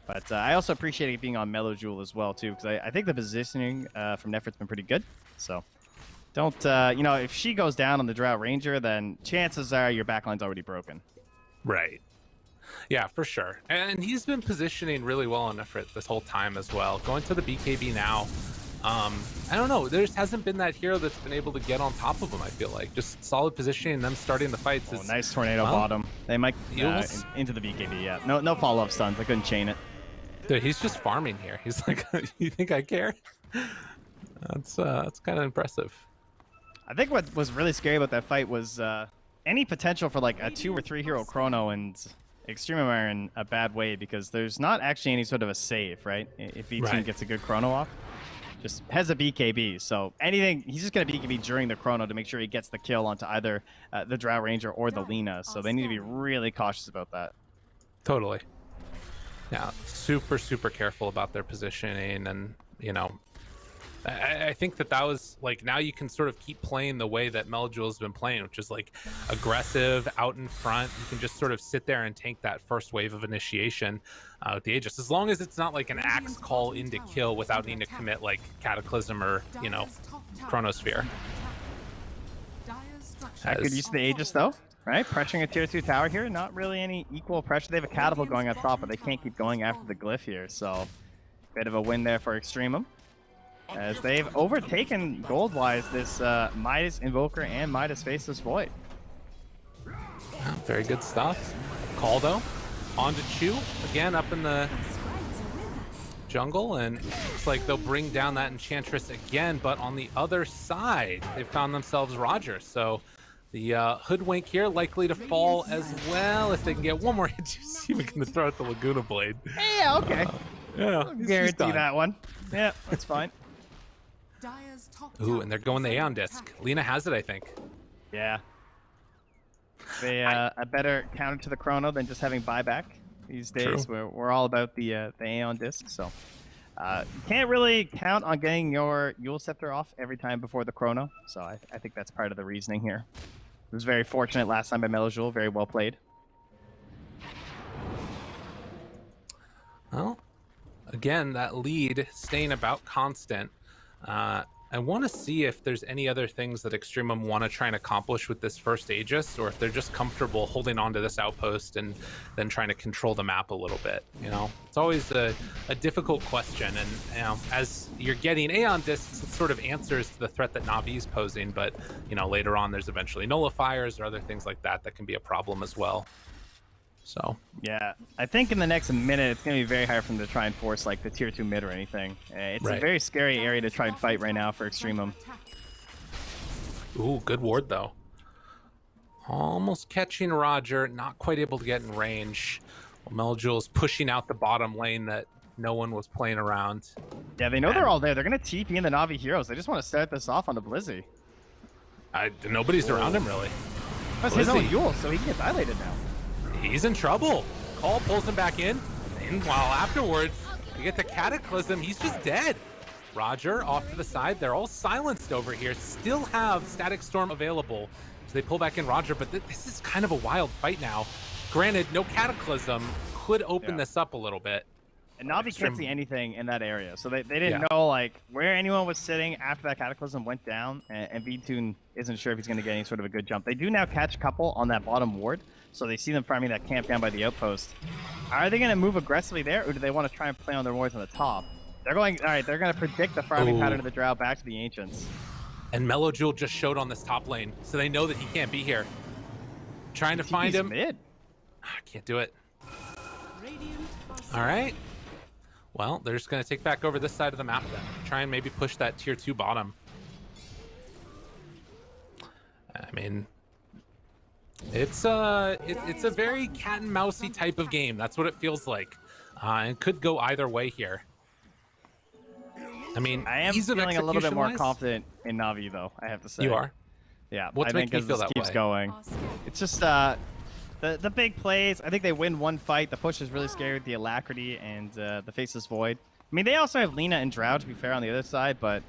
But I also appreciate it being on Melojule as well, too, because I think the positioning from Nefert's been pretty good. So don't, you know, if she goes down on the Drow Ranger, then chances are your backline's already broken. Right. Yeah, for sure. And he's been positioning really well on Nefrit this whole time as well. Going to the BKB now. I don't know. There just hasn't been that hero that's been able to get on top of him, I feel like. Just solid positioning and them starting the fights. Oh, nice tornado bottom. They might into the BKB, yeah. No follow-up stuns. I couldn't chain it. Dude, he's just farming here. He's like, you think I care? That's kind of impressive. I think what was really scary about that fight was any potential for like a 2 or 3 hero chrono, and EXTREMUM are in a bad way because there's not actually any sort of a save, right? If each team gets a good chrono off. Just has a BKB, so anything, he's just going to BKB during the chrono to make sure he gets the kill onto either the Drow Ranger or the Lina, so they need to be really cautious about that. Totally. Yeah, super, super careful about their positioning, and, you know, I think that was, like, now you can sort of keep playing the way that Melojule's been playing, which is, like, aggressive, out in front. You can just sort of sit there and tank that first wave of initiation with the Aegis, as long as it's not, like, an axe call into kill without needing to commit, like, Cataclysm or, you know, Chronosphere. I could use the Aegis, though, right? Pressuring a tier 2 tower here, not really any equal pressure. They have a Catapult going on top, but they can't keep going after the Glyph here, so bit of a win there for EXTREMUM, as they've overtaken gold-wise this Midas Invoker and Midas Faceless Void. Yeah, very good stuff. Call, though, on to Chu, again up in the jungle, and looks like they'll bring down that Enchantress again, but on the other side, they found themselves Roger, so the Hoodwink here likely to fall as well if they can get one more hit. You see him going to throw out the Laguna Blade. Yeah, okay. Yeah, guarantee that one. Yeah, that's fine. Ooh, and they're going the Aeon Disc. Lina has it, I think. Yeah. They a better counter to the chrono than just having buyback these days. We're all about the Aeon Disc, so you can't really count on getting your Eul Scepter off every time before the chrono. So I think that's part of the reasoning here. It was very fortunate last time by Melojule. Very well played. Well, again, that lead staying about constant. I want to see if there's any other things that EXTREMUM want to try and accomplish with this first Aegis, or if they're just comfortable holding on to this outpost and then trying to control the map a little bit. You know, it's always a difficult question, and you know, as you're getting Aeon Discs, it sort of answers to the threat that NaVi is posing, but you know, later on there's eventually nullifiers or other things like that that can be a problem as well. So yeah, I think in the next minute it's going to be very hard for them to try and force like the tier 2 mid or anything. It's a very scary area to try and fight right now for EXTREMUM. Ooh, good ward though. Almost catching Roger, not quite able to get in range. Well, Melojule's pushing out the bottom lane that no one was playing around. Yeah, they know they're all there. They're going to TP in the Navi heroes. They just want to start this off on the Blizzy. Nobody's around him really. That's his own Eul, so he can get dilated now. He's in trouble. Call pulls him back in, and while afterwards, you get the Cataclysm, he's just dead. Roger off to the side. They're all silenced over here. Still have Static Storm available. So they pull back in Roger, but this is kind of a wild fight now. Granted, no Cataclysm could open this up a little bit. And NaVi can't see anything in that area, so they didn't know like where anyone was sitting after that Cataclysm went down, and V-Tune isn't sure if he's going to get any sort of a good jump. They do now catch a couple on that bottom ward, so they see them farming that camp down by the outpost. Are they going to move aggressively there, or do they want to try and play on their wards on the top? They're going, all right, they're going to predict the farming pattern of the Drow back to the Ancients. And Mellow Jewel just showed on this top lane, so they know that he can't be here. Trying to find him. Mid. I can't do it. All right. Well, they're just going to take back over this side of the map then. Try and maybe push that tier 2 bottom. I mean, it's a very cat and mousey type of game. That's what it feels like. And could go either way here. I mean, I am feeling a little bit more confident in Navi, though, I have to say. You are? Yeah. What's making you feel that keeps way? Going. It's just the big plays. I think they win one fight. The push is really scary with the Alacrity and the Faceless Void. I mean, they also have Lina and Drow, to be fair, on the other side, but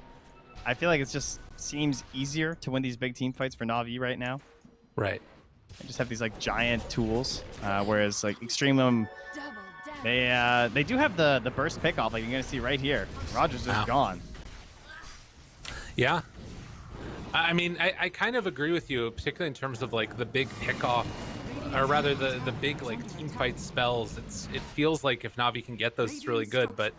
I feel like it just seems easier to win these big team fights for Navi right now. Right. They just have these like giant tools, whereas like EXTREMUM, they do have the burst pickoff, like you're gonna see right here. Roger's just gone. Yeah. I mean, I kind of agree with you, particularly in terms of like the big pickoff, or rather the big like team fight spells. It feels like if Navi can get those, it's really good. But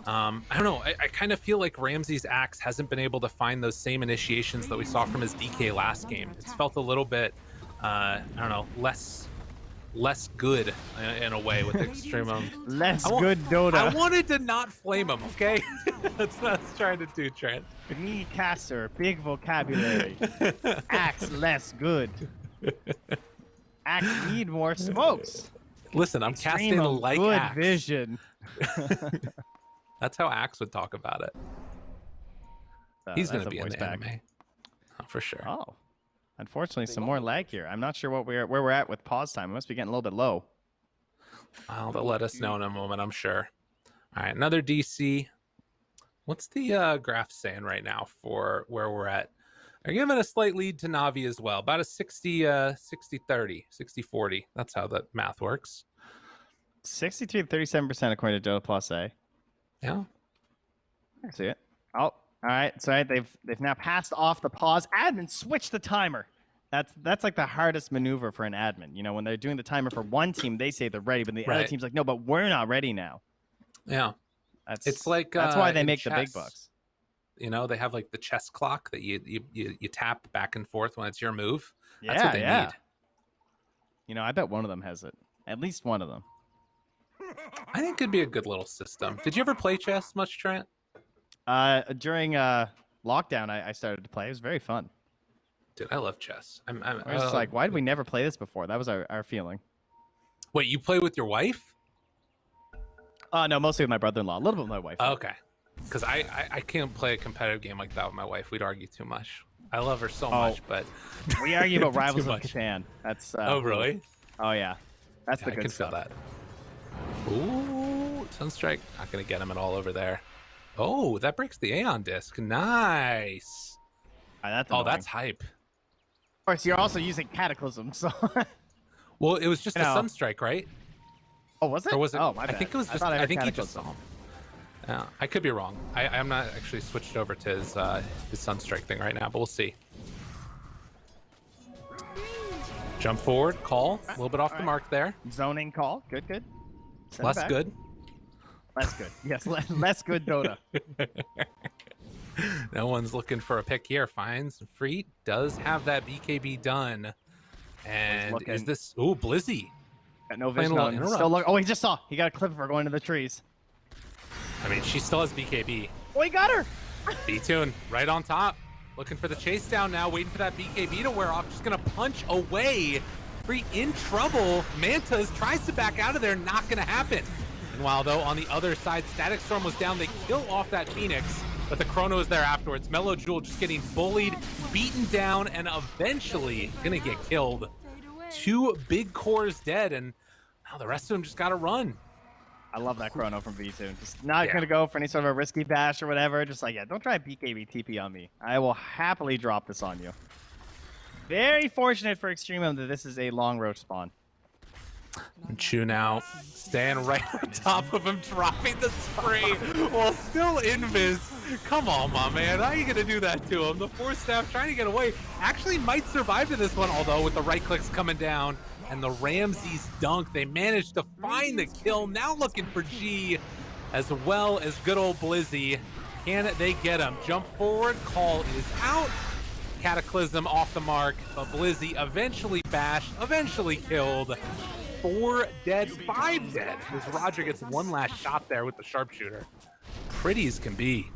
I don't know. I kind of feel like Ramsey's Axe hasn't been able to find those same initiations that we saw from his DK last game. It's felt a little bit, I don't know, less good in a way with EXTREMUM. Less good Dota. I wanted to not flame him, okay? That's what I was trying to do, Trent. Me caster, big vocabulary. Axe less good. Axe need more smokes. Listen, I'm casting like good Axe. Vision. That's how Axe would talk about it. He's going to be in the back. anime. Oh, for sure. Oh. Unfortunately, some more lag here. I'm not sure where we're at with pause time. It must be getting a little bit low. Well, they'll let us know in a moment, I'm sure. All right, another DC. What's the graph saying right now for where we're at? They're giving a slight lead to Navi as well. About a 60-30, 60-40. That's how the math works. 62 to 37% according to Dota Plus A. Yeah. I see it. Oh, all right. So they've now passed off the pause. Admin switch the timer. That's like the hardest maneuver for an admin. You know, when they're doing the timer for one team, they say they're ready, but the other team's like, no, but we're not ready now. Yeah. It's like that's why they make chess, the big bucks. You know, they have like the chess clock that you tap back and forth when it's your move. That's Yeah, what they need. You know, I bet one of them has it. At least one of them. I think it could be a good little system. Did you ever play chess much, Trent? During lockdown, I started to play. It was very fun. Dude, I love chess. I was just like, why did we never play this before? That was our feeling. Wait, you play with your wife? No, mostly with my brother-in-law. A little bit with my wife. Okay. Because I can't play a competitive game like that with my wife. We'd argue too much. I love her so much, but we argue about Rivals of Catan. That's oh really? Oh yeah, that's the good I can stuff. feel that. Ooh, Sunstrike. Not gonna get him at all over there. Oh, that breaks the Aeon disc. Nice. That's that's hype. Of course, you're also using Cataclysm, so. Well, it was just a Sunstrike, right? Oh, was it? Or was it? Oh, my bad. I think it was just. I think he just saw him. Yeah, I could be wrong. I'm not actually switched over to his Sunstrike thing right now, but we'll see. Jump forward, call. A little bit off the mark there. Zoning call. Good. Less good. Less good. Yes, less good Dota. No one's looking for a pick here. Finds Freet does have that BKB done. And is this... Ooh, Blizzy. Got no vision on him. Still look. Oh, he just saw. He got a clip of her going to the trees. I mean, she still has BKB. Oh, he got her. B-Tune right on top. Looking for the chase down now. Waiting for that BKB to wear off. Just going to punch away. Freet in trouble. Mantas tries to back out of there. Not going to happen. Meanwhile, though, on the other side, Static Storm was down. They kill off that Phoenix, but the Chrono is there afterwards. Mellow Jewel just getting bullied, beaten down, and eventually going to get killed. 2 big cores dead, and now the rest of them just got to run. I love that Chrono from V2. Just not going to go for any sort of a risky bash or whatever. Just like, don't try BKB TP on me. I will happily drop this on you. Very fortunate for EXTREMUM that this is a long roach spawn. And Chu now staying right on top of him, dropping the spray while still invis. Come on, my man. How are you going to do that to him? The Force Staff trying to get away. Actually might survive to this one, although with the right clicks coming down and the Ramses dunk, they managed to find the kill. Now looking for G as well as good old Blizzy. Can they get him? Jump forward. Call is out. Cataclysm off the mark, but Blizzy eventually bashed, eventually killed. 4 dead, 5 dead, as Roger gets one last shot there with the sharpshooter. Pretty as can be.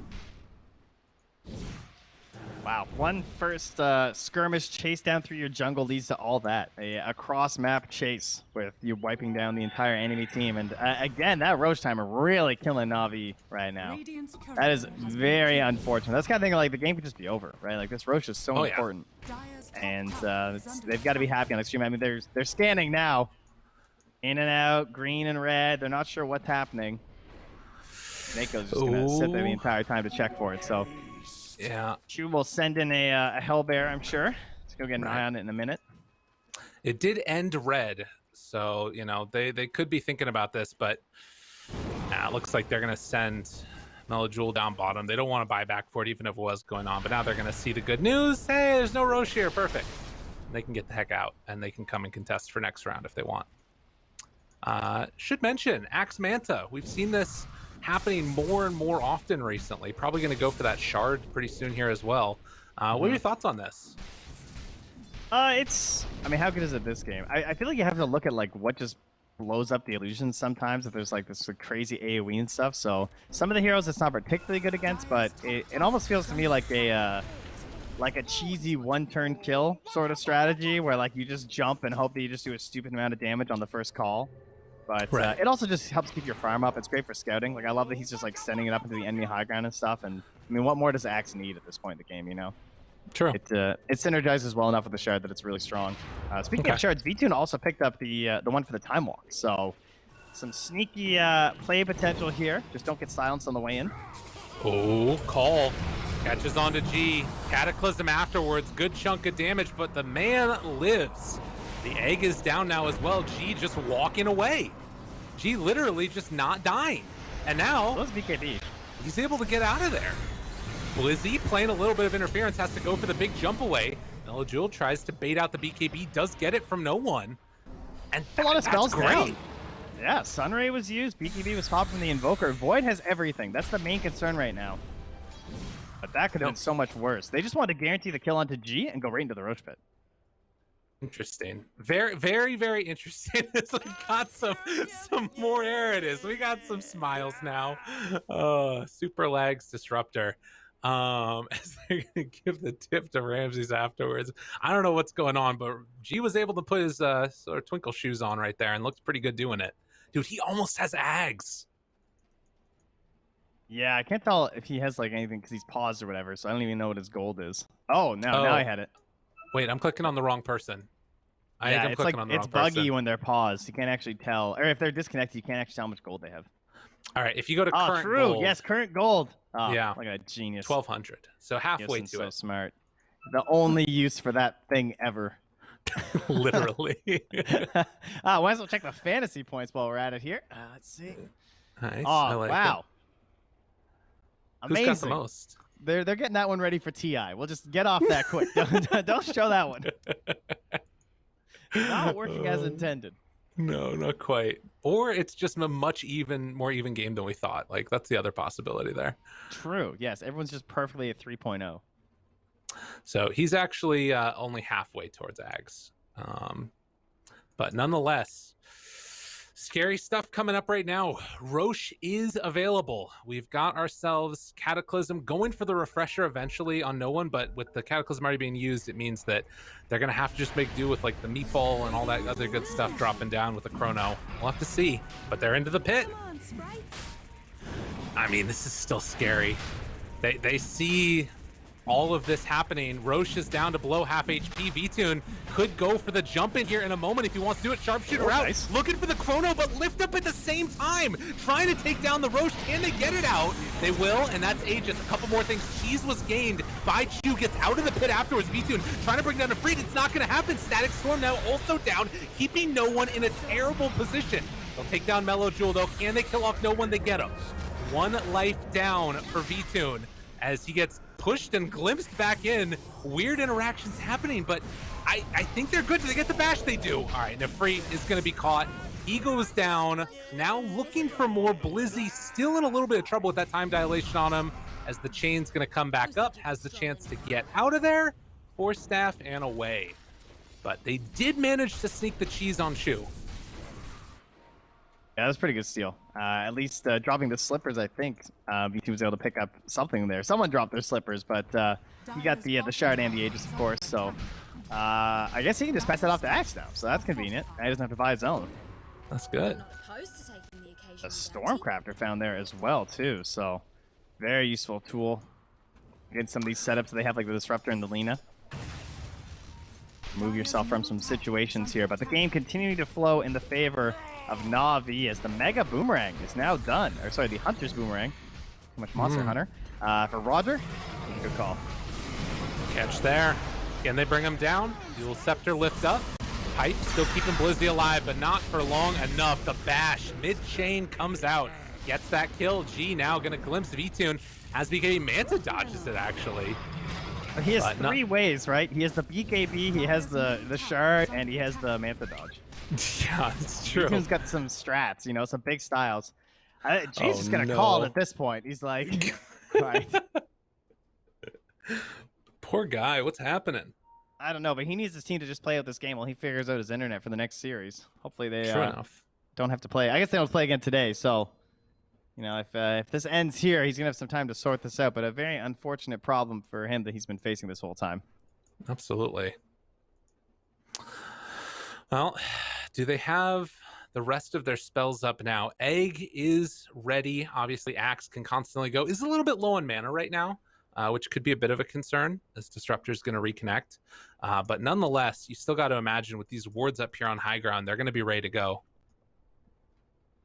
Wow, one first skirmish chase down through your jungle leads to all that. A cross-map chase with you wiping down the entire enemy team. And again, that roach timer really killing NaVi right now. That is very unfortunate. That's kind of thing like the game could just be over, right? Like this roach is so important. And they've got to be happy on Extreme. I mean, they're scanning now. In and out, green and red. They're not sure what's happening. Nako's just going to sit there the entire time to check for it. So yeah, Chu will send in a Hellbear, I'm sure. Let's go get an eye on it in a minute. It did end red, so, you know, they could be thinking about this, but it looks like they're going to send Melojul down bottom. They don't want to buy back for it, even if it was going on, but now they're going to see the good news. Hey, there's no Roche here. Perfect. They can get the heck out, and they can come and contest for next round if they want. Should mention, Axe Manta. We've seen this happening more and more often recently. Probably going to go for that shard pretty soon here as well. What are your thoughts on this? I mean, how good is it this game? I feel like you have to look at like what just blows up the illusions sometimes if there's like this crazy AoE and stuff. So some of the heroes it's not particularly good against, but it almost feels to me like a cheesy one-turn kill sort of strategy where like you just jump and hope that you just do a stupid amount of damage on the first call. But it also just helps keep your farm up. It's great for scouting. Like I love that he's just like sending it up into the enemy high ground and stuff. And I mean, what more does Axe need at this point in the game? You know, True. It synergizes well enough with the shard that it's really strong. Speaking of shards, V-Tune also picked up the one for the time walk. So some sneaky play potential here. Just don't get silenced on the way in. Oh, call. Catches onto G. Cataclysm afterwards. Good chunk of damage, but the man lives. The egg is down now as well. G just walking away. G literally just not dying. And now Those BKB. He's able to get out of there. Blizzy playing a little bit of interference, has to go for the big jump away. Melojul tries to bait out the BKB, does get it from no one. And A lot of spells great. down. Yeah, Sunray was used. BKB was popped from the Invoker. Void has everything. That's the main concern right now. But that could have been so much worse. They just wanted to guarantee the kill onto G and go right into the Roche Pit. Interesting. Very, very, very interesting. It's like got some more. There it is. We got some smiles now. Super lags disruptor. As they're gonna give the tip to Ramses afterwards. I don't know what's going on, but G was able to put his sort of twinkle shoes on right there and looks pretty good doing it. Dude, he almost has Ags. Yeah, I can't tell if he has like anything because he's paused or whatever, so I don't even know what his gold is. Oh, now I had it. Wait, I'm clicking on the wrong person. I think I'm clicking on the wrong person. It's buggy when they're paused. You can't actually tell, or if they're disconnected, you can't actually tell how much gold they have. All right, if you go to current gold, yes, current gold. Oh, yeah, like a genius. 1200. So halfway to so it. Smart. The only use for that thing ever. Literally. Might as well check the fantasy points while we're at it here. Let's see. Nice. Oh, I like wow. It. Amazing. Who's got the most? They're getting that one ready for TI. We'll just get off that quick. Don't show that one. Not working as intended. No, not quite. Or it's just a much more even game than we thought. Like, that's the other possibility there. True. Yes, everyone's just perfectly at 3.0. So he's actually only halfway towards Ags. But nonetheless, scary stuff coming up right now. Roche is available. We've got ourselves Cataclysm going for the refresher eventually on no one, but with the Cataclysm already being used, it means that they're going to have to just make do with like the meatball and all that other good stuff dropping down with the chrono. We'll have to see, but they're into the pit. I mean, this is still scary. They see all of this happening. Roche is down to below half HP. Vtoon could go for the jump in here in a moment if he wants to do it. Sharpshooter out, nice. looking for the chrono, but lift up at the same time, trying to take down the Roche. Can they get it out? They will, and that's Aegis. A couple more things. Cheese was gained by Chew, gets out of the pit afterwards. Vtoon trying to bring down a Freed. It's not going to happen. Static Storm now also down, keeping no one in a terrible position. They'll take down Mellow Jewel though. Can they kill off no one? They get him. One life down for Vtoon as he gets pushed and glimpsed back in. Weird interactions happening, but I think they're good. Do they get the bash? They do. All right, Nefreet is going to be caught. He goes down. Now looking for more. Blizzy still in a little bit of trouble with that time dilation on him as the chain's going to come back up. Has the chance to get out of there. Force staff and away. But they did manage to sneak the cheese on Shu. Yeah, that's a pretty good steal. At least dropping the slippers, I think V2 was able to pick up something there. Someone dropped their slippers, but he got the shard and the Aegis, of course. So I guess he can just pass that off to Axe now. So that's convenient. Now he doesn't have to buy his own. That's good. A Stormcrafter found there as well, too. So very useful tool. Get some of these setups that they have, like the Disruptor and the Lina. Move yourself from some situations here. But the game continuing to flow in the favor of NaVi as the Mega Boomerang is now done. Or sorry, the Hunter's Boomerang. Too much Monster Hunter. For Roger, good call. Catch there. Can they bring him down? Dual Scepter lift up. Pipe still keeping Blizzy alive, but not for long enough. The bash mid-chain comes out. Gets that kill. G now gonna glimpse Vtoon as BKB Manta dodges it actually. He has three ways, right? He has the BKB, he has the shard, and he has the Manta dodge. Yeah, it's true. He's got some strats, you know, some big styles. G's just gonna call it at this point. He's like, right. Poor guy, what's happening? I don't know, but he needs his team to just play out this game while he figures out his internet for the next series. Hopefully they don't have to play. I guess they don't play again today, so you know, if this ends here, he's gonna have some time to sort this out. But a very unfortunate problem for him that he's been facing this whole time. Absolutely. Well, do they have the rest of their spells up now? Egg is ready. Obviously, Axe can constantly go. Is a little bit low on mana right now, which could be a bit of a concern as Disruptor is going to reconnect. But nonetheless, you still got to imagine with these wards up here on high ground, they're going to be ready to go.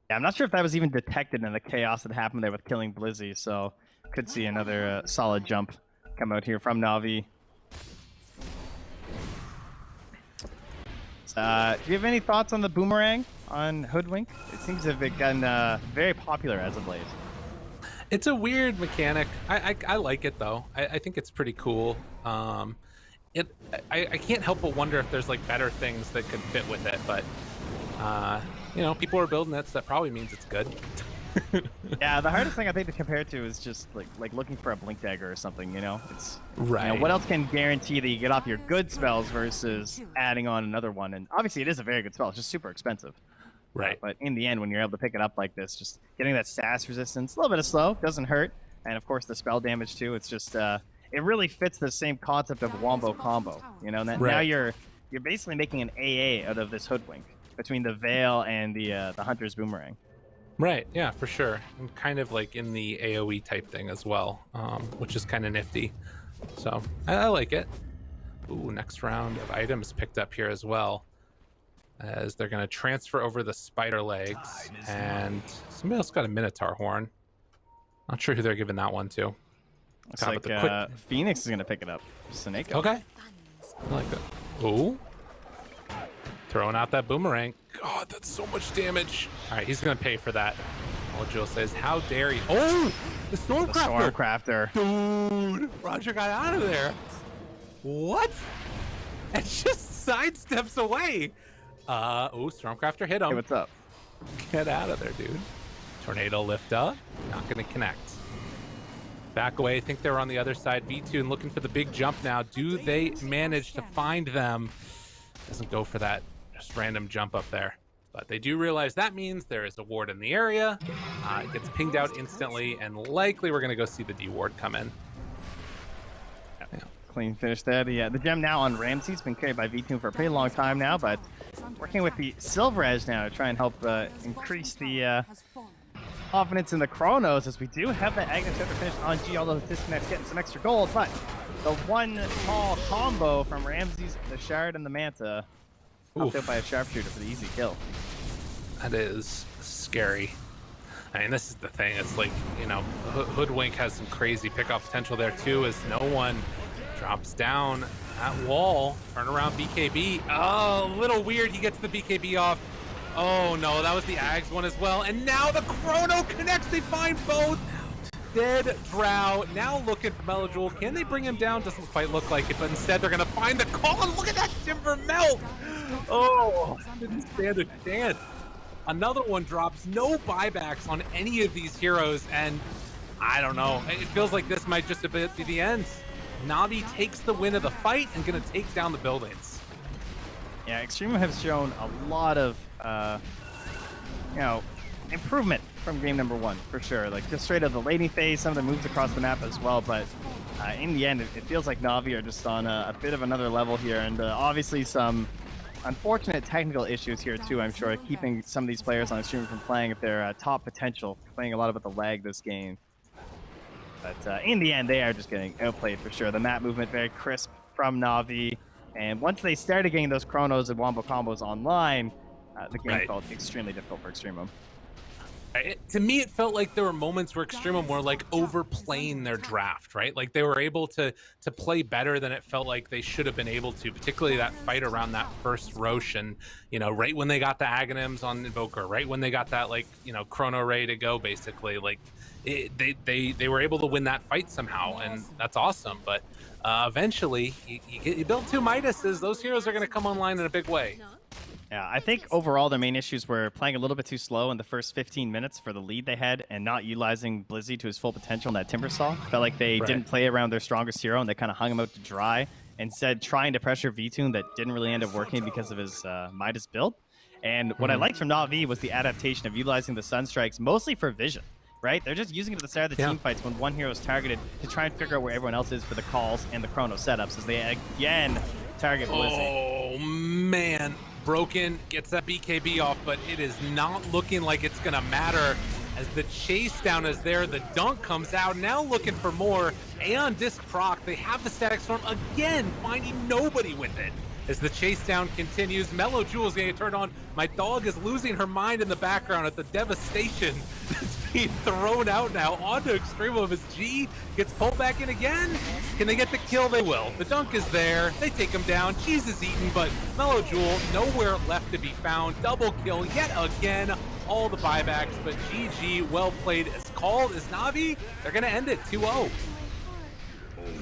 Yeah, I'm not sure if that was even detected in the chaos that happened there with killing Blizzy, so could see another solid jump come out here from NaVi. Do you have any thoughts on the Boomerang on Hoodwink? It seems to have gotten very popular as of late. It's a weird mechanic. I like it though. I think it's pretty cool. I can't help but wonder if there's like better things that could fit with it, but you know, people are building it, so that probably means it's good. Yeah, the hardest thing I think to compare it to is just like looking for a Blink Dagger or something, you know? It's right. You know, what else can guarantee that you get off your good spells versus adding on another one? And obviously it is a very good spell, it's just super expensive. Right. But in the end, when you're able to pick it up like this, just getting that status resistance, a little bit of slow, doesn't hurt. And of course the spell damage too, it's just, it really fits the same concept of wombo combo, you know? And that, now you're basically making an AA out of this Hoodwink between the Veil and the Hunter's Boomerang. Right, yeah, for sure. And kind of like in the AoE type thing as well, which is kind of nifty. So I like it. Ooh, next round of items picked up here as well, as they're going to transfer over the spider legs, and somebody else got a Minotaur horn. Not sure who they're giving that one to. Looks like Phoenix is going to pick it up. Seneko. Okay. I like that. Ooh. Throwing out that boomerang. God, that's so much damage. All right, he's going to pay for that. Mojo says, how dare you. Oh, the Stormcrafter. Stormcrafter. Dude, Roger got out of there. What? And just sidesteps away. Oh, Stormcrafter hit him. Hey, what's up? Get out of there, dude. Tornado lift up. Not going to connect. Back away. I think they were on the other side. V2 looking for the big jump now. Do they manage to find them? Doesn't go for that just random jump up there. But they do realize that means there is a ward in the area. It gets pinged out instantly, and likely we're going to go see the D ward come in. Yeah. Clean finish there. The gem now on Ramsey's been carried by V2 for a pretty long time now, but working with the Silver Edge now to try and help increase the confidence in the Chronos, as we do have that Agnes Scepter finish on G, although Disconnect's getting some extra gold, but the one tall combo from Ramses, the Shard, and the Manta. Popped out by a sharpshooter for the easy kill. That is scary. I mean, this is the thing. It's like, you know, Hoodwink has some crazy pickoff potential there too, as no one drops down that wall. Turn around BKB. Oh, a little weird. He gets the BKB off. Oh no, that was the Ags one as well. And now the Chrono connects. They find both. Dead Drow. Now looking for Melojewel. Can they bring him down? Doesn't quite look like it, but instead they're gonna find the call. And look at that Timber melt. Oh, didn't stand a chance. Another one drops. No buybacks on any of these heroes, and I don't know. It feels like this might just be the end. NaVi takes the win of the fight and gonna take down the buildings. Yeah, EXTREMUM has shown a lot of, you know, improvement from game number 1 for sure. Like just straight up the laning phase, some of the moves across the map as well. But in the end, it feels like NaVi are just on a bit of another level here, and obviously some unfortunate technical issues here too, I'm sure, keeping some of these players on EXTREMUM from playing at their top potential, playing a lot about the lag this game. But in the end, they are just getting outplayed for sure. The map movement very crisp from NaVi, and once they started getting those chronos and wombo combos online, the game felt extremely difficult for EXTREMUM. To me, it felt like there were moments where EXTREMUM were like overplaying their draft, right? Like they were able to play better than it felt like they should have been able to, particularly that fight around that first Rosh, and you know, right when they got the Aghanims on Invoker, right when they got that, like, you know, chrono ready to go, basically, like they were able to win that fight somehow, and that's awesome. But eventually, you build 2 Midases, those heroes are going to come online in a big way. Yeah, I think overall their main issues were playing a little bit too slow in the first 15 minutes for the lead they had, and not utilizing Blizzy to his full potential in that Timbersaw. Felt like they didn't play around their strongest hero, and they kind of hung him out to dry, instead trying to pressure VTune that didn't really end up working because of his Midas build. And what I liked from NaVi was the adaptation of utilizing the Sunstrikes mostly for vision, right? They're just using it at the start of the team fights when one hero is targeted to try and figure out where everyone else is for the calls and the chrono setups, as they again target Blizzy. Oh man. Broken gets that BKB off, but it is not looking like it's gonna matter as the chase down is there. The dunk comes out, now looking for more. Aeon Disc proc, they have the Static Storm again, finding nobody with it. As the chase down continues, Melojewel's getting turned on. My dog is losing her mind in the background at the devastation that's being thrown out now onto EXTREMUM as G gets pulled back in again. Can they get the kill? They will. The dunk is there. They take him down. Cheese is eaten, but Melojewel nowhere left to be found. Double kill yet again. All the buybacks, but GG, well played. As called as NaVi, they're going to end it 2-0.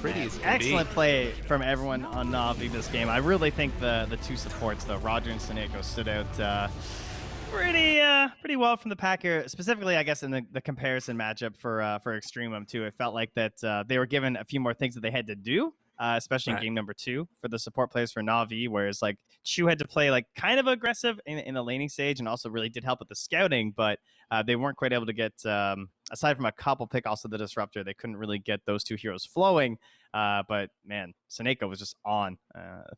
Pretty as excellent play from everyone on NaVi this game. I really think the 2 supports, though, Roger and Seneko, stood out pretty well from the pack here. Specifically, I guess, in the comparison matchup for EXTREMUM too. It felt like that they were given a few more things that they had to do, especially in game number 2 for the support players for NaVi, whereas like Chu had to play like kind of aggressive in the laning stage, and also really did help with the scouting, but they weren't quite able to get, aside from a couple pickoffs of the Disruptor, they couldn't really get those 2 heroes flowing. But man, Seneko was just on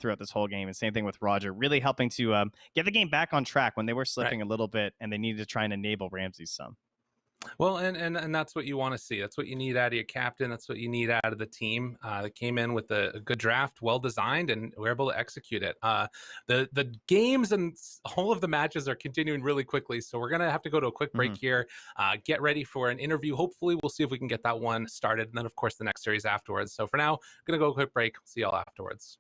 throughout this whole game, and same thing with Roger, really helping to get the game back on track when they were slipping a little bit, and they needed to try and enable Ramses some. Well, and that's what you want to see. That's what you need out of your captain. That's what you need out of the team. That came in with a good draft, well designed, and we're able to execute it. The games and all of the matches are continuing really quickly, so we're gonna have to go to a quick break here. Get ready for an interview. Hopefully, we'll see if we can get that one started, and then of course the next series afterwards. So for now, I'm gonna go a quick break. See y'all afterwards.